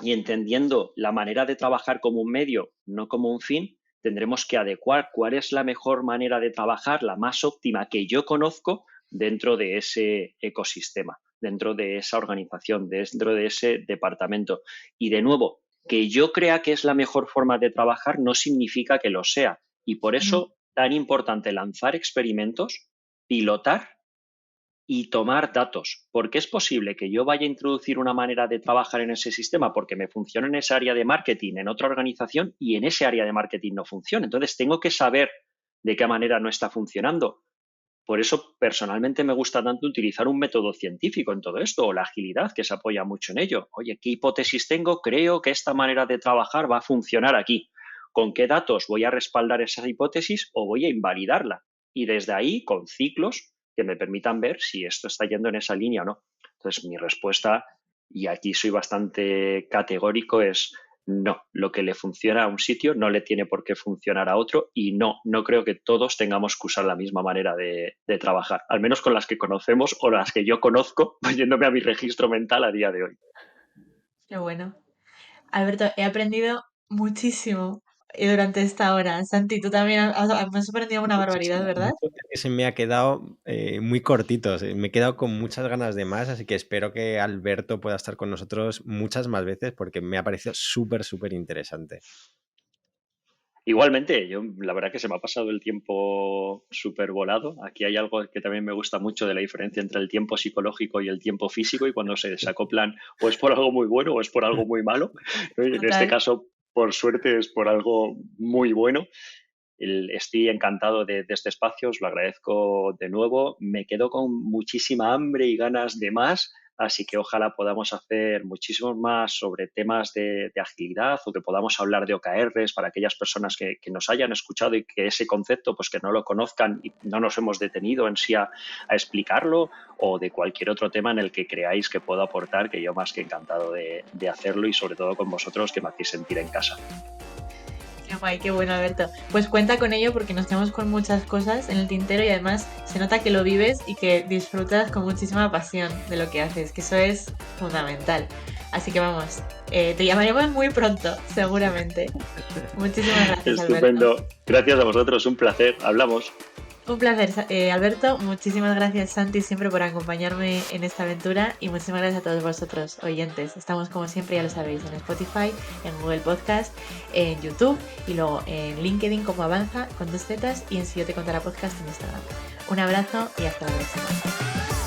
Speaker 4: y entendiendo la manera de trabajar como un medio, no como un fin, tendremos que adecuar cuál es la mejor manera de trabajar, la más óptima que yo conozco dentro de ese ecosistema. dentro de esa organización, dentro de ese departamento. Y de nuevo, que yo crea que es la mejor forma de trabajar no significa que lo sea. Y por eso tan importante lanzar experimentos, pilotar y tomar datos, porque es posible que yo vaya a introducir una manera de trabajar en ese sistema porque me funciona en esa área de marketing, en otra organización, y en ese área de marketing no funciona. Entonces, tengo que saber de qué manera no está funcionando. Por eso, personalmente, me gusta tanto utilizar un método científico en todo esto, o la agilidad, que se apoya mucho en ello. Oye, ¿qué hipótesis tengo? Creo que esta manera de trabajar va a funcionar aquí. ¿Con qué datos voy a respaldar esa hipótesis o voy a invalidarla? Y desde ahí, con ciclos que me permitan ver si esto está yendo en esa línea o no. Entonces, mi respuesta, y aquí soy bastante categórico, es no. Lo que le funciona a un sitio no le tiene por qué funcionar a otro, y no creo que todos tengamos que usar la misma manera de trabajar, al menos con las que conocemos o las que yo conozco, yéndome a mi registro mental a día de hoy.
Speaker 1: Qué bueno. Alberto, he aprendido muchísimo durante esta hora. Santi, tú también me has aprendido una barbaridad, ¿verdad?
Speaker 2: Que se me ha quedado muy cortito. Me he quedado con muchas ganas de más, así que espero que Alberto pueda estar con nosotros muchas más veces porque me ha parecido súper, súper interesante.
Speaker 4: Igualmente, yo la verdad que se me ha pasado el tiempo súper volado. Aquí hay algo que también me gusta mucho de la diferencia entre el tiempo psicológico y el tiempo físico, y cuando se desacoplan o es por algo muy bueno o es por algo muy malo, ¿no? Y en este
Speaker 1: Total.
Speaker 4: caso, por suerte, es por algo muy bueno. Estoy encantado de este espacio, os lo agradezco de nuevo. Me quedo con muchísima hambre y ganas de más, así que ojalá podamos hacer muchísimos más sobre temas de agilidad, o que podamos hablar de OKRs para aquellas personas que nos hayan escuchado y que ese concepto pues que no lo conozcan y no nos hemos detenido en sí a explicarlo, o de cualquier otro tema en el que creáis que puedo aportar, que yo más que encantado de hacerlo, y sobre todo con vosotros, que me hacéis sentir en casa.
Speaker 1: Qué guay, qué bueno, Alberto. Pues cuenta con ello porque nos quedamos con muchas cosas en el tintero y además se nota que lo vives y que disfrutas con muchísima pasión de lo que haces, que eso es fundamental. Así que vamos, te llamaremos muy pronto, seguramente. Muchísimas gracias,
Speaker 4: Estupendo.
Speaker 1: Alberto.
Speaker 4: Gracias a vosotros, un placer. Hablamos.
Speaker 1: Un placer, Alberto. Muchísimas gracias, Santi, siempre por acompañarme en esta aventura, y muchísimas gracias a todos vosotros, oyentes. Estamos, como siempre, ya lo sabéis, en Spotify, en Google Podcast, en YouTube y luego en LinkedIn como Avanza con 2 Zetas, y en Si Yo Te Contara Podcast en Instagram. Un abrazo y hasta la próxima.